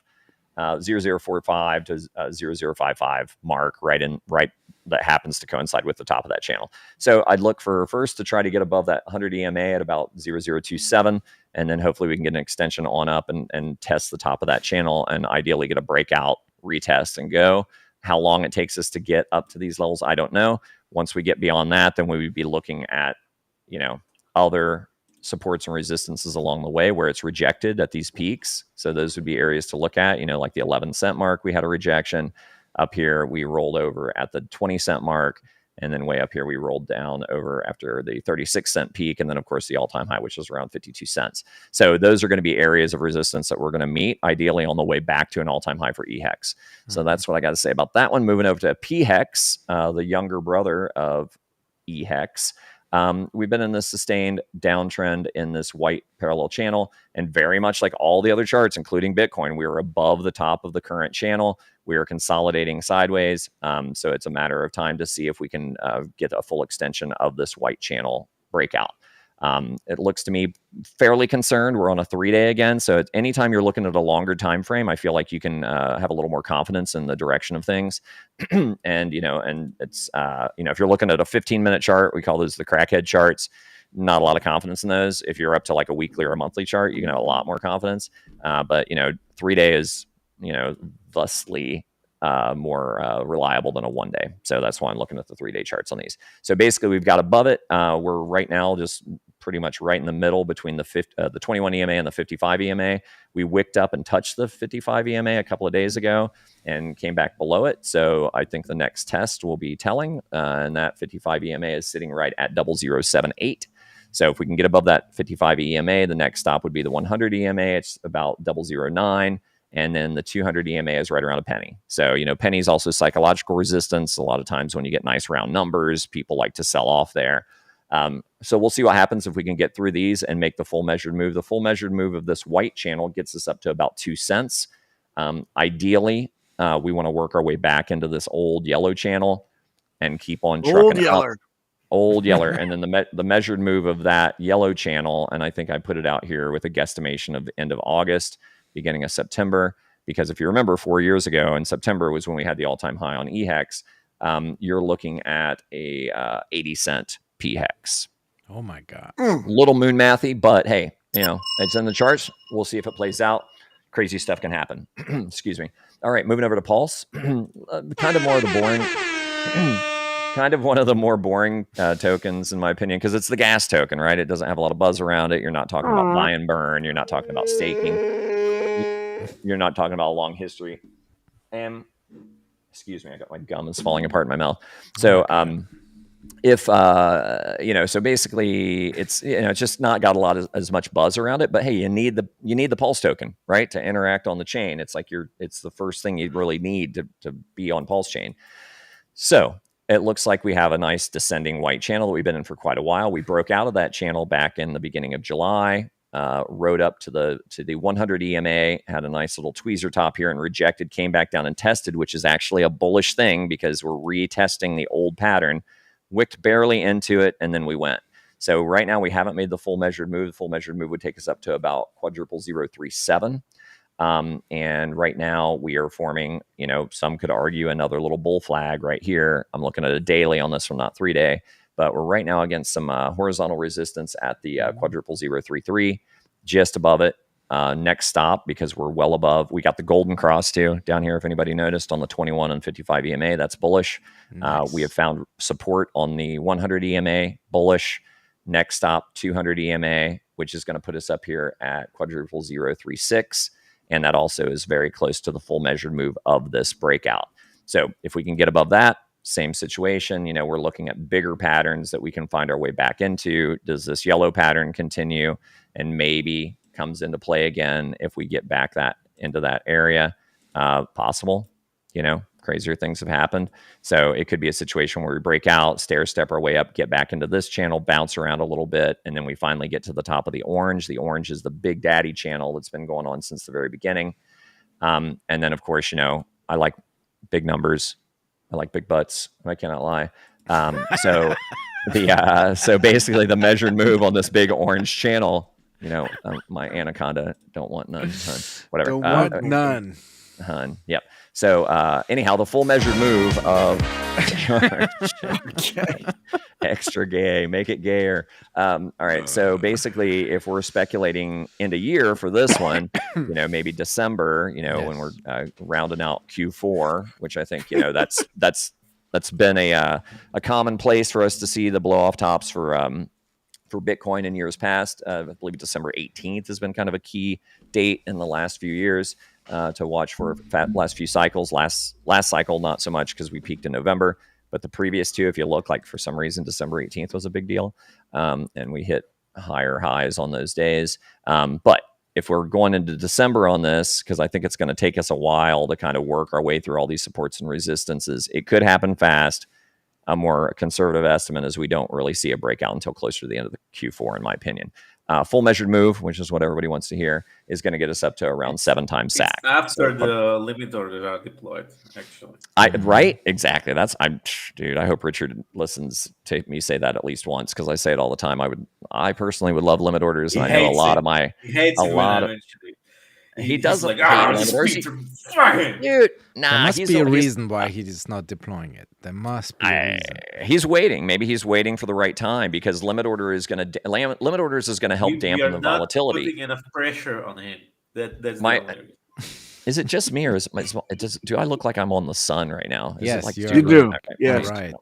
Speaker 20: 0045 to 0055 mark, right that happens to coincide with the top of that channel. So I'd look for first to try to get above that 100 EMA at about 0027, and then hopefully we can get an extension on up and test the top of that channel, and ideally get a breakout, retest, and go. How long it takes us to get up to these levels, I don't know. Once we get beyond that, then we would be looking at, other supports and resistances along the way where it's rejected at these peaks. So those would be areas to look at, like the 11-cent mark, we had a rejection. Up here, we rolled over at the 20-cent mark. And then way up here, we rolled down over after the 36-cent peak. And then, of course, the all-time high, which was around 52 cents. So those are going to be areas of resistance that we're going to meet, ideally on the way back to an all-time high for EHEX. So that's what I got to say about that one. Moving over to PHEX, the younger brother of EHEX. We've been in this sustained downtrend in this white parallel channel, and very much like all the other charts, including Bitcoin, we are above the top of the current channel. We are consolidating sideways. So it's a matter of time to see if we can get a full extension of this white channel breakout. It looks to me fairly concerned. We're on a 3-day again. So anytime you're looking at a longer time frame, I feel like you can have a little more confidence in the direction of things. And it's if you're looking at a 15-minute chart, we call those the crackhead charts. Not a lot of confidence in those. If you're up to like a weekly or a monthly chart, you can have a lot more confidence. But 3-day is thusly more reliable than a 1-day. So that's why I'm looking at the 3-day charts on these. So basically we've got above it. We're right now just pretty much right in the middle between the 21 EMA and the 55 EMA. We wicked up and touched the 55 EMA a couple of days ago and came back below it. So I think the next test will be telling, and that 55 EMA is sitting right at 0078. So if we can get above that 55 EMA, the next stop would be the 100 EMA. It's about 009. And then the 200 EMA is right around a penny. So, penny is also psychological resistance. A lot of times when you get nice round numbers, people like to sell off there. So we'll see what happens if we can get through these and make the full measured move. The full measured move of this white channel gets us up to about 2 cents. Ideally, we want to work our way back into this old yellow channel and keep on trucking
Speaker 18: Old yeller.
Speaker 20: Old yeller. And then the measured move of that yellow channel, and I think I put it out here with a guesstimation of the end of August, beginning of September, because if you remember 4 years ago in September was when we had the all-time high on EHEX. You're looking at a 80-cent PHEX.
Speaker 9: Oh my God.
Speaker 20: Little moon mathy, but hey, it's in the charts. We'll see if it plays out. Crazy stuff can happen. Excuse me. All right, moving over to Pulse. Kind of more of the boring, kind of one of the more boring tokens in my opinion, because it's the gas token, right? It doesn't have a lot of buzz around it. You're not talking about buy and burn. You're not talking about staking. You're not talking about a long history. Excuse me, I got my gum is falling apart in my mouth. So so basically it's it's just not got a lot of as much buzz around it. But hey, you need the Pulse token, right, to interact on the chain. It's like it's the first thing you really need to be on Pulsechain. So it looks like we have a nice descending white channel that we've been in for quite a while. We broke out of that channel back in the beginning of July. Rode up to the 100 EMA, had a nice little tweezer top here and rejected, came back down and tested, which is actually a bullish thing because we're retesting the old pattern, wicked barely into it, and then we went. So right now we haven't made the full measured move. The full measured move would take us up to about quadruple 037. And right now we are forming, some could argue another little bull flag right here. I'm looking at a daily on this one, not 3-day. But we're right now against some horizontal resistance at the quadruple 033, just above it. Next stop, because we're well above. We got the golden cross too down here. If anybody noticed on the 21 and 55 EMA, that's bullish. Nice. We have found support on the 100 EMA, bullish. Next stop, 200 EMA, which is going to put us up here at quadruple 036. And that also is very close to the full measured move of this breakout. So if we can get above that, same situation, we're looking at bigger patterns that we can find our way back into. Does this yellow pattern continue and maybe comes into play again if we get back into that area? Possible, crazier things have happened. So it could be a situation where we break out, stair step our way up, get back into this channel, bounce around a little bit, and then we finally get to the top of the orange. The orange is the big daddy channel that's been going on since the very beginning. And then of course, I like big numbers. I like big butts. I cannot lie. So basically the measured move on this big orange channel My anaconda don't want none. Hun. Whatever.
Speaker 9: Don't want none.
Speaker 20: Hun. Yep. So anyhow, the full measured move of extra gay, make it gayer. All right. So basically, if we're speculating end of year for this one, maybe December, when we're rounding out Q4, which I think that's been a common place for us to see the blow off tops for Bitcoin in years past. I believe December 18th has been kind of a key date in the last few years to watch for last few cycles. Last cycle, not so much because we peaked in November, but the previous two, if you look, like for some reason, December 18th was a big deal. And we hit higher highs on those days. But if we're going into December on this, because I think it's going to take us a while to kind of work our way through all these supports and resistances, it could happen fast. A more conservative estimate is we don't really see a breakout until closer to the end of the Q4, in my opinion. Full measured move, which is what everybody wants to hear, is going to get us up to around 7 times SAC.
Speaker 19: After the limit orders are deployed, actually.
Speaker 20: Right? Exactly. Dude, I hope Richard listens to me say that at least once, because I say it all the time. I personally would love limit orders, and I know a lot of my...
Speaker 19: He hates it when I mention it.
Speaker 20: He doesn't
Speaker 19: like,
Speaker 20: hate limit orders. Dude, nah,
Speaker 9: there must be a reason why he is not deploying it. There must be a reason.
Speaker 20: He's waiting. Maybe he's waiting for the right time, because limit orders is going to help dampen the volatility.
Speaker 19: Putting enough pressure on him. That's
Speaker 20: Is it just me, or do I look like I'm on the sun right now?
Speaker 9: Yes,
Speaker 18: you do.
Speaker 20: Okay.
Speaker 18: Yes,
Speaker 9: right.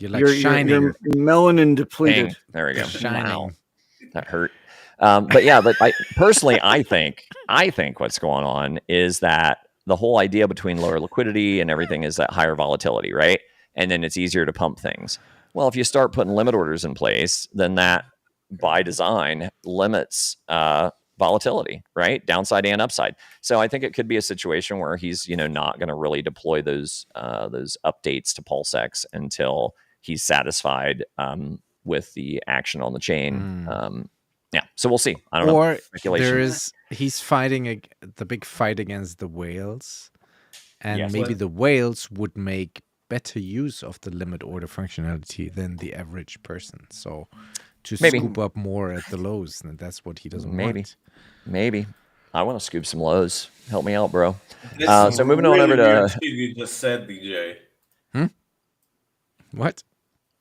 Speaker 18: You're like shining. You're melanin depleted.
Speaker 20: Dang. There we go.
Speaker 9: Shining.
Speaker 20: Wow. That hurt. But I think what's going on is that the whole idea between lower liquidity and everything is that higher volatility, right? And then it's easier to pump things. Well, if you start putting limit orders in place, then that by design limits volatility, right? Downside and upside. So I think it could be a situation where he's, not going to really deploy those updates to PulseX until he's satisfied with the action on the chain. Yeah, so we'll see. I don't know.
Speaker 9: Or
Speaker 20: Speculation.
Speaker 9: he's fighting the big fight against the whales, and
Speaker 20: Yes.
Speaker 9: maybe the whales would make better use of the limit order functionality than the average person. So to
Speaker 20: Maybe.
Speaker 9: scoop up more at the lows, and that's what he doesn't want.
Speaker 20: Maybe. I want to scoop some lows. Help me out, bro.
Speaker 19: That's
Speaker 20: So moving
Speaker 19: really
Speaker 20: on over
Speaker 19: weird
Speaker 20: to...
Speaker 19: shit you just said, DJ.
Speaker 9: What?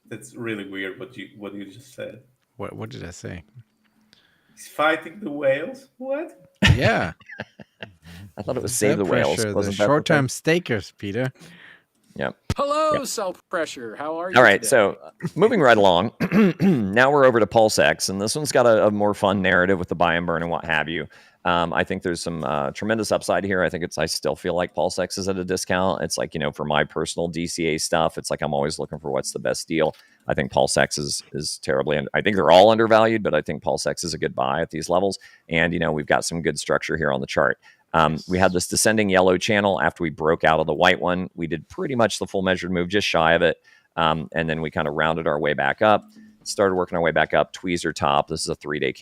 Speaker 19: That's really weird what you just said.
Speaker 9: What did I say?
Speaker 19: He's fighting the whales? What?
Speaker 9: Yeah.
Speaker 20: I thought it was save the whales.
Speaker 9: Pressure, the
Speaker 20: Wasn't that
Speaker 9: short-term stakers, Peter.
Speaker 20: Yep.
Speaker 21: Hello, self-pressure. How are you?
Speaker 20: All right,
Speaker 21: today?
Speaker 20: so moving right along, now we're over to PulseX, and this one's got a more fun narrative with the buy and burn and what have you. I think there's some tremendous upside here. I still feel like PulseX is at a discount. It's like, for my personal DCA stuff, it's like I'm always looking for what's the best deal. I think PulseX is terribly, and I think they're all undervalued, but I think PulseX is a good buy at these levels. And, we've got some good structure here on the chart. We had this descending yellow channel after we broke out of the white one. We did pretty much the full measured move, just shy of it. And then we kind of rounded our way back up, started working our way back up. Tweezer top. This is a 3-day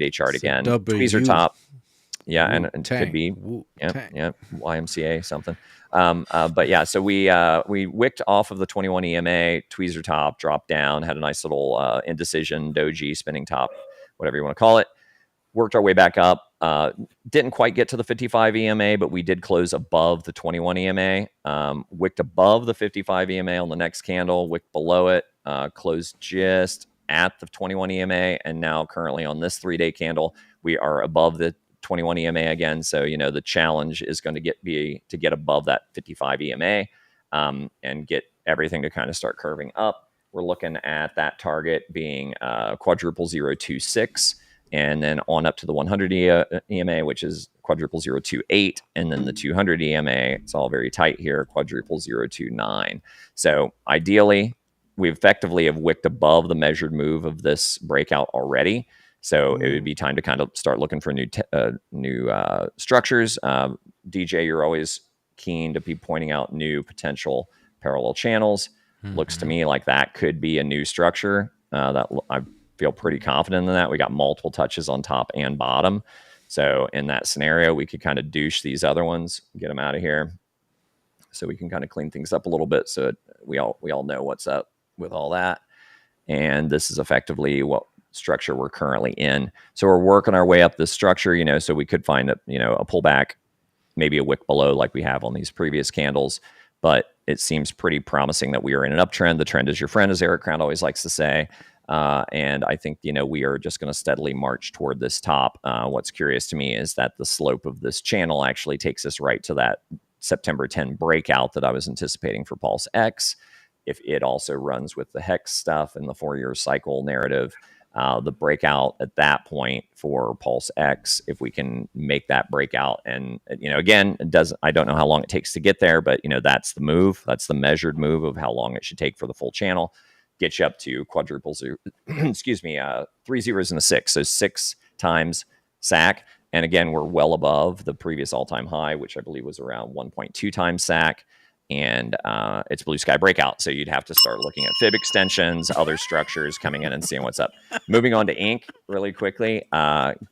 Speaker 20: chart again. Tweezer top. Yeah, and it could be YMCA something. But yeah, so we wicked off of the 21 EMA, tweezer top, dropped down, had a nice little indecision, doji, spinning top, whatever you want to call it. Worked our way back up. Didn't quite get to the 55 EMA, but we did close above the 21 EMA. Wicked above the 55 EMA on the next candle, wicked below it, closed just at the 21 EMA, and now currently on this 3-day candle, we are above the 21 EMA again. So, the challenge is going to get above that 55 EMA and get everything to kind of start curving up. We're looking at that target being quadruple 026, and then on up to the 100 EMA, which is quadruple 028, and then the 200 EMA. It's all very tight here, quadruple 029. So ideally, we effectively have wicked above the measured move of this breakout already. So it would be time to kind of start looking for new structures. DJ, you're always keen to be pointing out new potential parallel channels. Looks to me like that could be a new structure. That I feel pretty confident in that. We got multiple touches on top and bottom. So in that scenario, we could kind of douche these other ones, get them out of here, so we can kind of clean things up a little bit. So we all know what's up with all that. And this is effectively what structure we're currently in. So we're working our way up this structure, so we could find a pullback, maybe a wick below like we have on these previous candles. But it seems pretty promising that we are in an uptrend. The trend is your friend, as Eric Crown always likes to say. And I think, we are just going to steadily march toward this top. What's curious to me is that the slope of this channel actually takes us right to that September 10 breakout that I was anticipating for PulseX. If it also runs with the Hex stuff and the 4-year cycle narrative, the breakout at that point for PulseX, if we can make that breakout, and again, I don't know how long it takes to get there, but that's the move. That's the measured move of how long it should take for the full channel. Get you up to quadruple zero, excuse me, 3 zeros and a 6, so 6 times SAC. And again, we're well above the previous all-time high, which I believe was around 1.2 times SAC. And it's blue sky breakout. So you'd have to start looking at fib extensions, other structures coming in and seeing what's up. Moving on to ink really quickly,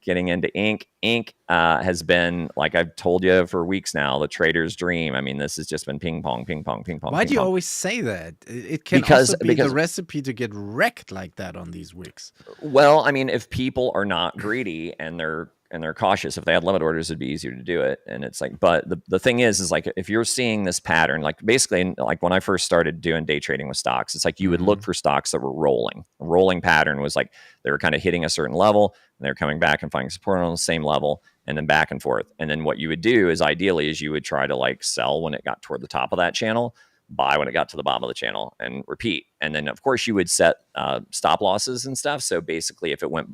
Speaker 20: getting into ink. Ink has been, like I've told you for weeks now, the trader's dream. I mean, this has just been ping pong, ping pong, ping pong.
Speaker 9: Why do you always say that? It can also be the recipe to get wrecked like that on these wicks.
Speaker 20: Well, I mean, if people are not greedy and they're cautious, if they had limit orders, it'd be easier to do it. And it's like, but the thing is like, if you're seeing this pattern, like basically like when I first started doing day trading with stocks, it's like you would look for stocks that were rolling. A rolling pattern was like they were kind of hitting a certain level and they're coming back and finding support on the same level and then back and forth. And then what you would do is ideally is you would try to like sell when it got toward the top of that channel, buy when it got to the bottom of the channel, and repeat. And then of course you would set stop losses and stuff. So basically if it went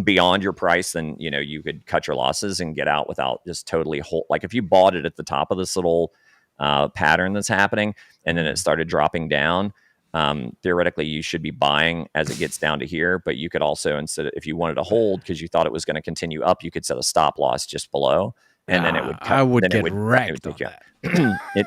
Speaker 20: beyond your price, then you could cut your losses and get out without just totally like if you bought it at the top of this little pattern that's happening and then it started dropping down, theoretically you should be buying as it gets down to here. But you could also, instead of, if you wanted to hold because you thought it was going to continue up, you could set a stop loss just below. And then it would cut,
Speaker 9: I would get wrecked on that.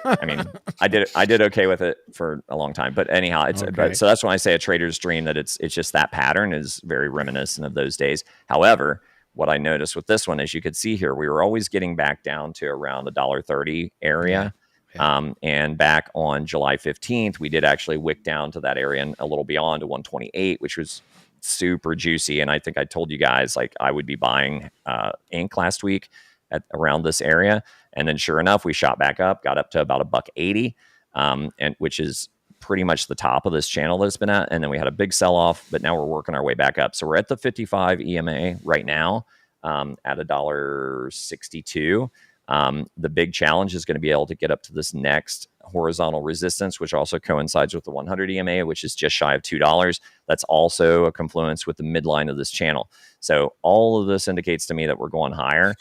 Speaker 20: I mean, I did okay with it for a long time, but anyhow, so that's when I say a trader's dream, that it's just that pattern is very reminiscent of those days. However, what I noticed with this one, as you could see here, we were always getting back down to around $1.30 area. Yeah. And back on July 15th, we did actually wick down to that area and a little beyond to 128, which was super juicy. And I think I told you guys, like, I would be buying ink last week at around this area. And then sure enough, we shot back up, got up to about $1.80, and which is pretty much the top of this channel that it's been at. And then we had a big sell-off, but now we're working our way back up. So we're at the 55 EMA right now at $1.62. The big challenge is going to be able to get up to this next horizontal resistance, which also coincides with the 100 EMA, which is just shy of $2. That's also a confluence with the midline of this channel. So all of this indicates to me that we're going higher.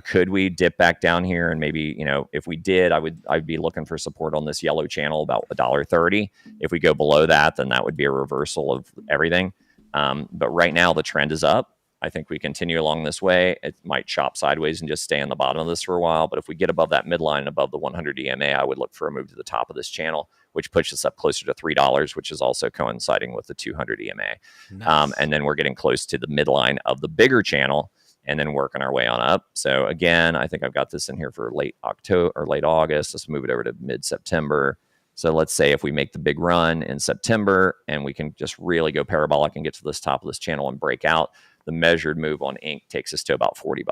Speaker 20: Could we dip back down here? And maybe, if we did, I'd be looking for support on this yellow channel about $1.30. If we go below that, then that would be a reversal of everything. But right now the trend is up. I think we continue along this way. It might chop sideways and just stay on the bottom of this for a while. But if we get above that midline and above the 100 EMA, I would look for a move to the top of this channel, which pushes us up closer to $3, which is also coinciding with the 200 EMA. Nice. And then we're getting close to the midline of the bigger channel and then working our way on up. So again, I think I've got this in here for late October or late August. Let's move it over to mid-September. So let's say if we make the big run in September and we can just really go parabolic and get to this top of this channel and break out, the measured move on ink takes us to about $40.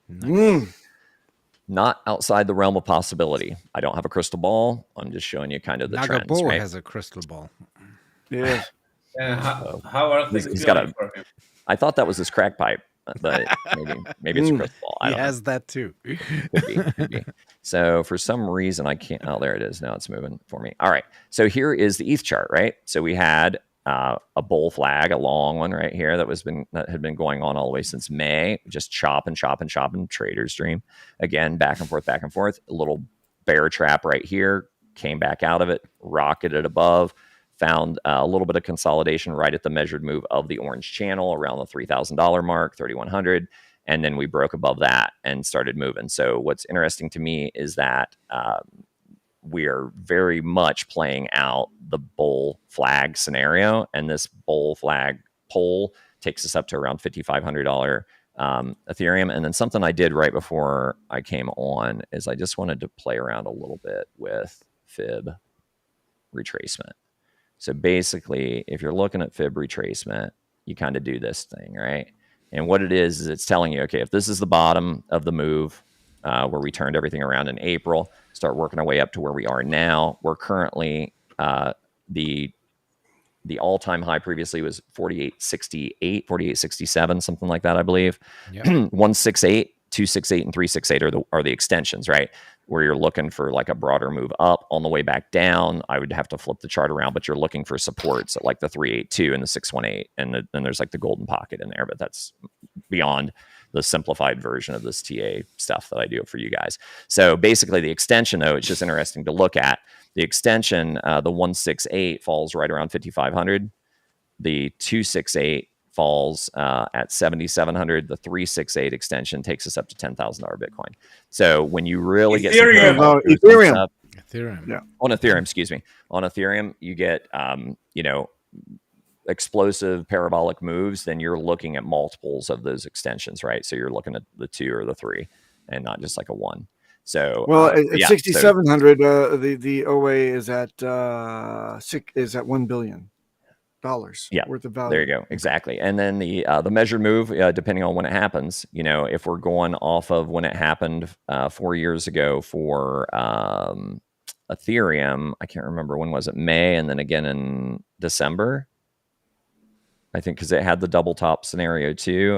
Speaker 20: Nice. Not outside the realm of possibility. I don't have a crystal ball. I'm just showing you kind of the trends.
Speaker 9: Nagabo
Speaker 20: right?
Speaker 9: has a crystal ball.
Speaker 18: Yeah.
Speaker 19: How are things going for him?
Speaker 20: I thought that was his crack pipe, but maybe it's a crystal ball.
Speaker 9: He has that too.
Speaker 20: Could be. So for some reason I can't. Oh, there it is. Now it's moving for me. All right. So here is the ETH chart, right? So we had a bull flag, a long one right here that had been going on all the way since May, just chopping trader's dream. Again, back and forth, a little bear trap right here, came back out of it, rocketed above, found a little bit of consolidation right at the measured move of the orange channel around the $3,000 mark, 3,100. And then we broke above that and started moving. So what's interesting to me is that we are very much playing out the bull flag scenario. And this bull flag pull takes us up to around $5,500 Ethereum. And then something I did right before I came on is I just wanted to play around a little bit with fib retracement. So basically, if you're looking at fib retracement, you kind of do this thing, right? And what it is it's telling you, okay, if this is the bottom of the move, where we turned everything around in April, start working our way up to where we are now. We're currently the all-time high previously was 48.68, 48.67, something like that, I believe. Yep. 168, 268, and 368 are the extensions, right? Where you're looking for like a broader move up. On the way back down, I would have to flip the chart around, but you're looking for supports at like the 382 and the 618, and then there's like the golden pocket in there, but that's beyond the simplified version of this TA stuff that I do for you guys. So basically the extension, though, it's just interesting to look at. The extension, the 168 falls right around 5,500. The 268 falls at 7,700. The 368 extension takes us up to $10,000 Bitcoin. So when you really get
Speaker 18: Ethereum,
Speaker 20: yeah, on Ethereum, excuse me, on Ethereum, you get explosive parabolic moves. Then you're looking at multiples of those extensions, right? So you're looking at the 2 or the 3, and not just like a 1. So
Speaker 18: at 6,700, the OA is at $1 billion worth of value.
Speaker 20: There you go, exactly. And then the measured move, depending on when it happens, if we're going off of when it happened 4 years ago for Ethereum, I can't remember when was it, May, and then again in December, I think, because it had the double top scenario too.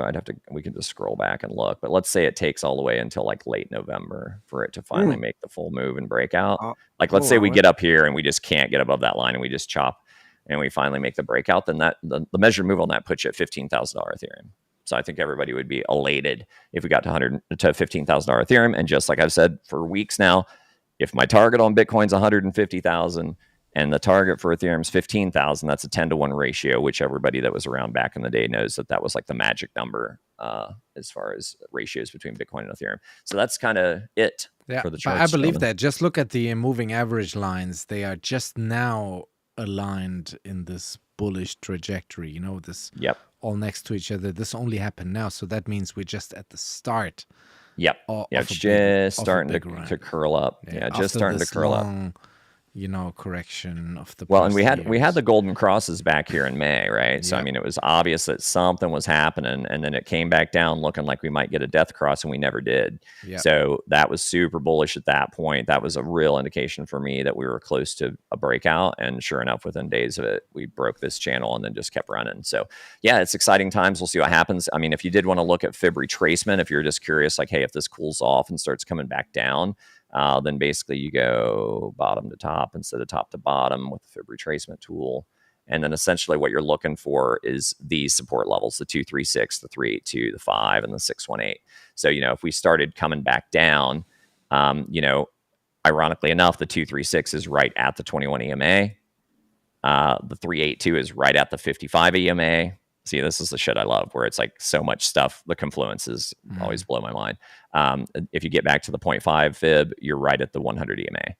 Speaker 20: We can just scroll back and look, but let's say it takes all the way until like late November for it to finally make the full move and break out. Like, let's say we get up here and we just can't get above that line and we just chop and we finally make the breakout, then the measured move on that puts you at $15,000 Ethereum. So I think everybody would be elated if we got to $15,000 Ethereum. And just like I've said for weeks now, if my target on Bitcoin's 150,000 and the target for Ethereum is 15,000, that's a 10-to-1 ratio, which everybody that was around back in the day knows that was like the magic number as far as ratios between Bitcoin and Ethereum. So that's kind of it for the charts.
Speaker 9: I believe that. Just look at the moving average lines. They are just now aligned in this bullish trajectory, this all next to each other. This only happened now. So that means we're just at the start.
Speaker 20: It's just starting to curl up. Just starting to curl up.
Speaker 9: Correction of the
Speaker 20: and we had the golden crosses back here in May, right? So I mean, it was obvious that something was happening, and then it came back down looking like we might get a death cross, and we never did. So that was super bullish at that point. That was a real indication for me that we were close to a breakout, and sure enough, within days of it, we broke this channel and then just kept running. So yeah, it's exciting times. We'll see what happens. I mean, if you did want to look at fib retracement, if you're just curious, like, hey, if this cools off and starts coming back down, then basically you go bottom to top instead of top to bottom with the fib retracement tool. And then essentially what you're looking for is these support levels, the 236, the 382, the 5, and the 618. So, if we started coming back down, ironically enough, the 236 is right at the 21 EMA. The 382 is right at the 55 EMA. See, this is the shit I love, where it's like so much stuff. The confluences always blow my mind. If you get back to the 0.5 fib, you're right at the 100 EMA,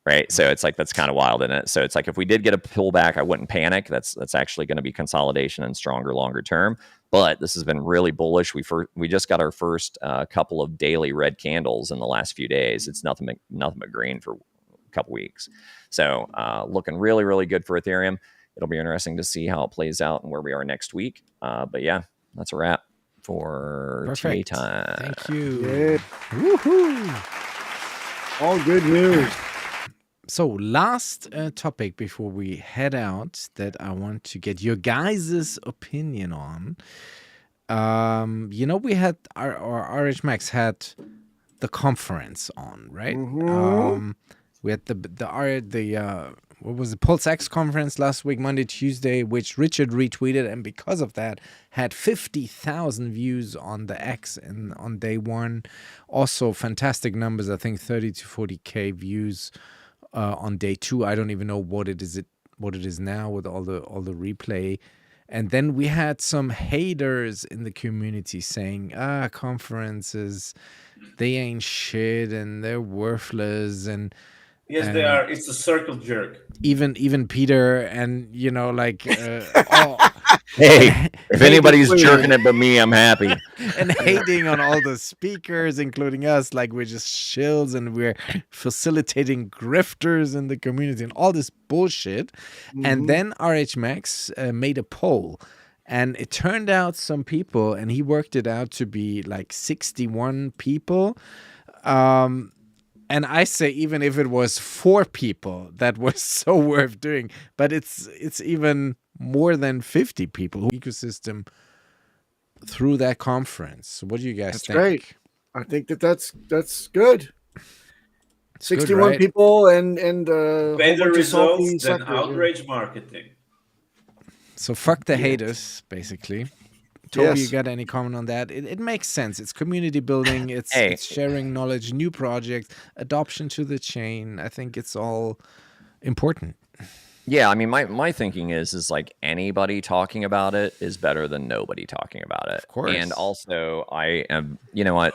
Speaker 20: right? So it's like, that's kind of wild, isn't it? So it's like, if we did get a pullback, I wouldn't panic. That's actually going to be consolidation and stronger longer term. But this has been really bullish. We just got our first couple of daily red candles in the last few days. It's nothing but green for a couple weeks. So looking really, really good for Ethereum. It'll be interesting to see how it plays out and where we are next week. But yeah, that's a wrap for TA time.
Speaker 9: Thank you.
Speaker 18: Yeah.
Speaker 9: Woohoo!
Speaker 18: All good news.
Speaker 9: So last topic before we head out that I want to get your guys' opinion on. We had our RH Max had the conference on, right? We had the what was the PulseX conference last week, Monday, Tuesday, which Richard retweeted, and because of that had 50,000 views on the X and on day one. Also fantastic numbers, I think 30 to 40K views on day two. I don't even know what it is now with all the replay. And then we had some haters in the community saying, conferences, they ain't shit and they're worthless, and
Speaker 19: yes, they are. It's a circle jerk.
Speaker 9: Even Peter, and
Speaker 20: Hey, if
Speaker 18: Make it
Speaker 20: anybody's
Speaker 18: clear.
Speaker 20: jerking it but me, I'm happy.
Speaker 9: And hating on all the speakers, including us, like we're just shills and we're facilitating grifters in the community and all this bullshit. And
Speaker 18: Mhm.
Speaker 9: then RHMax made a poll, and it turned out some people, and he worked it out to be like 61 people. And I say, even if it was 4 people, that was so worth doing. But it's even more than 50 people who ecosystem through that conference. What do you guys
Speaker 18: That's
Speaker 9: think?
Speaker 18: great. I think that's good.
Speaker 9: It's good,
Speaker 18: 61
Speaker 9: right?
Speaker 18: people and a whole
Speaker 19: Better
Speaker 18: bunch of salty
Speaker 19: results than
Speaker 18: suckers, yeah.
Speaker 19: outrage marketing.
Speaker 9: So fuck the haters, basically. Toby, you
Speaker 18: Yes.
Speaker 9: got any comment on that? It makes sense. It's community building. It's sharing knowledge, new projects, adoption to the chain. I think it's all important.
Speaker 20: Yeah, I mean, my thinking is like anybody talking about it is better than nobody talking about it. Of
Speaker 9: course.
Speaker 20: And also, I am, you know what?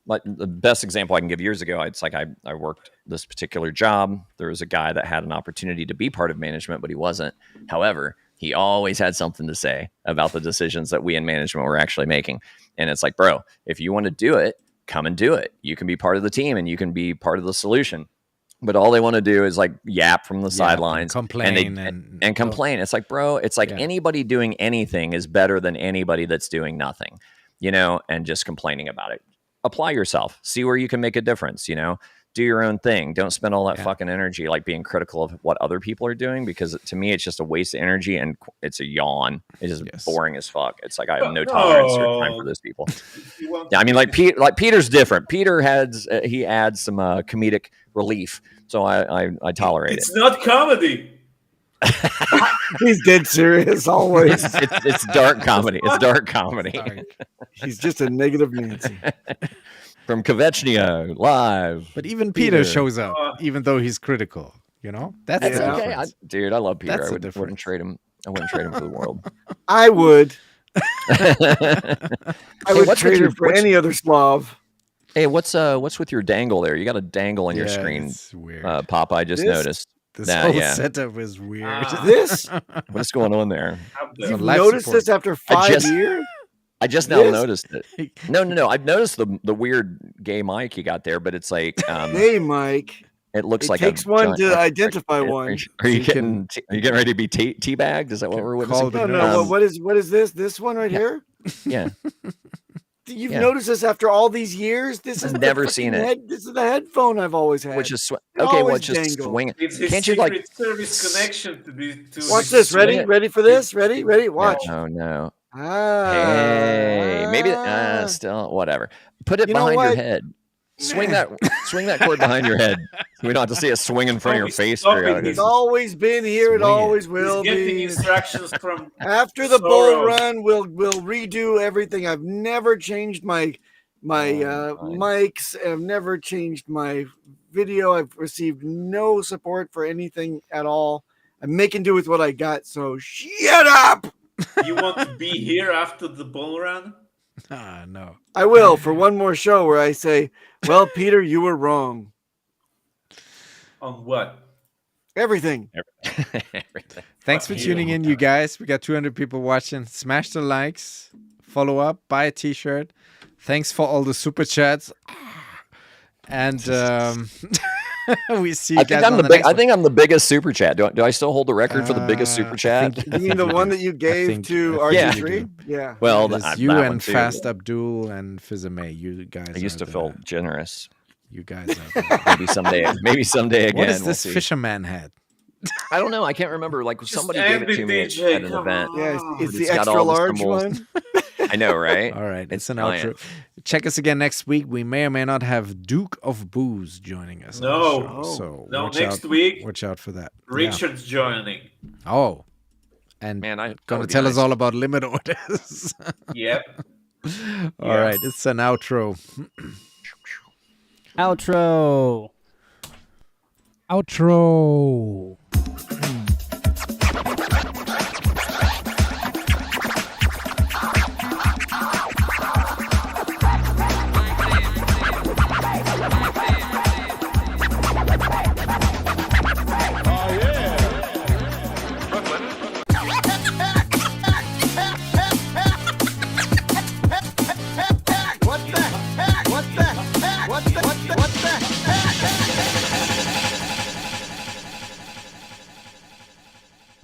Speaker 20: Like the best example I can give years ago, it's like I worked this particular job. There was a guy that had an opportunity to be part of management, but he wasn't. However, he always had something to say about the decisions that we in management were actually making. And it's like, bro, if you want to do it, come and do it. You can be part of the team and you can be part of the solution. But all they want to do is like yap from the sidelines,
Speaker 9: complain
Speaker 20: and complain. It's like, bro, it's like anybody doing anything is better than anybody that's doing nothing, you know, and just complaining about it. Apply yourself, see where you can make a difference, you know, do your own thing. Don't spend all that fucking energy like being critical of what other people are doing, because to me, it's just a waste of energy and it's a yawn. It's just boring as fuck. It's like I have no tolerance or time for those people. Yeah, I mean, like Peter's different. Peter he adds some comedic relief, so I tolerate
Speaker 19: It's not comedy.
Speaker 18: He's dead serious always.
Speaker 20: It's dark comedy. It's dark comedy.
Speaker 18: He's just a negative Nancy.
Speaker 20: From Kvechnia live.
Speaker 9: But even Peter shows up, even though he's critical. You know, that's the
Speaker 20: okay.
Speaker 9: difference.
Speaker 20: Dude, I love Peter.
Speaker 9: That's
Speaker 20: I
Speaker 9: the
Speaker 20: wouldn't trade him. I wouldn't trade him for the world.
Speaker 18: I would. I would
Speaker 20: what's
Speaker 18: trade
Speaker 20: with
Speaker 18: her for any other Slav.
Speaker 20: Hey, what's with your dangle there? You got a dangle on your screen.
Speaker 9: It's weird.
Speaker 20: Pop, I just noticed.
Speaker 9: This
Speaker 20: Nah,
Speaker 9: whole
Speaker 20: yeah.
Speaker 9: setup is weird.
Speaker 18: This?
Speaker 20: What's going on there?
Speaker 18: You've noticed this after 5 years?
Speaker 20: I just now
Speaker 18: This?
Speaker 20: noticed it. No. I've noticed the weird gay mic you got there, but it's like
Speaker 18: Hey, Mike.
Speaker 20: it looks
Speaker 18: It
Speaker 20: like
Speaker 18: takes one to identify one.
Speaker 20: Are you getting ready to be teabagged? Is that what we're witnessing?
Speaker 18: No. What is this? This one right here?
Speaker 20: Yeah.
Speaker 18: You've
Speaker 20: Yeah.
Speaker 18: noticed this after all these years? This is
Speaker 20: I've
Speaker 18: the
Speaker 20: never
Speaker 18: fucking
Speaker 20: seen it.
Speaker 18: This is the headphone I've always had.
Speaker 20: Which is
Speaker 18: It
Speaker 20: okay. Well,
Speaker 18: always
Speaker 20: it's just
Speaker 18: dangle.
Speaker 20: swing.
Speaker 19: It's his
Speaker 20: Can't you
Speaker 19: secret
Speaker 20: like
Speaker 19: service connection to
Speaker 18: Watch this.
Speaker 20: swing
Speaker 18: Ready?
Speaker 20: it?
Speaker 18: Ready for this? Ready? Watch.
Speaker 20: No.
Speaker 18: Ah.
Speaker 20: Hey, maybe still whatever. Put it
Speaker 18: You know
Speaker 20: behind your
Speaker 18: what?
Speaker 20: head. Swing that cord behind your head. So we don't have to see it swing in front of your face.
Speaker 19: stop it.
Speaker 20: periodically.
Speaker 18: It's always been here. It
Speaker 20: Swing it.
Speaker 18: always will
Speaker 19: He's getting
Speaker 18: be.
Speaker 19: instructions from
Speaker 18: After the bull
Speaker 19: Soros.
Speaker 18: run, we'll redo everything. I've never changed my mics. I've never changed my video. I've received no support for anything at all. I'm making do with what I got. So shut up.
Speaker 19: You want to be here after the bull run?
Speaker 9: No.
Speaker 18: I will for one more show where I say, "Well, Peter, you were wrong."
Speaker 19: On what?
Speaker 18: Everything.
Speaker 9: Thanks for tuning in, you guys. We got 200 people watching. Smash the likes, follow up, buy a T-shirt. Thanks for all the super chats. And we see you guys on the next
Speaker 20: I
Speaker 9: one.
Speaker 20: think I'm the biggest super chat. Do I still hold the record for the biggest super chat?
Speaker 18: You mean the one that you gave to RG3? Yeah.
Speaker 20: Well,
Speaker 9: It's you and Fast Abdul and Fizame. You guys.
Speaker 20: I used to feel generous.
Speaker 9: You guys.
Speaker 20: Maybe someday again.
Speaker 9: What is
Speaker 20: we'll
Speaker 9: this
Speaker 20: see.
Speaker 9: fisherman hat?
Speaker 20: I don't know. I can't remember. Like somebody gave it to me at an event.
Speaker 18: Yeah, it's the
Speaker 20: got
Speaker 18: extra
Speaker 20: all the
Speaker 18: large
Speaker 20: symbols.
Speaker 18: one.
Speaker 20: I know, right?
Speaker 9: All right, it's an
Speaker 20: giant.
Speaker 9: outro. Check us again next week. We may or may not have Duke of Booze joining us.
Speaker 19: No.
Speaker 9: on the show, so
Speaker 19: No,
Speaker 9: watch
Speaker 19: next
Speaker 9: out,
Speaker 19: week,
Speaker 9: Watch out for that. Yeah.
Speaker 19: Richard's joining.
Speaker 9: Oh, and
Speaker 20: Man,
Speaker 9: gonna tell us all about limit orders.
Speaker 19: Yep.
Speaker 9: All right, it's an outro.
Speaker 1: Outro.
Speaker 9: Outro.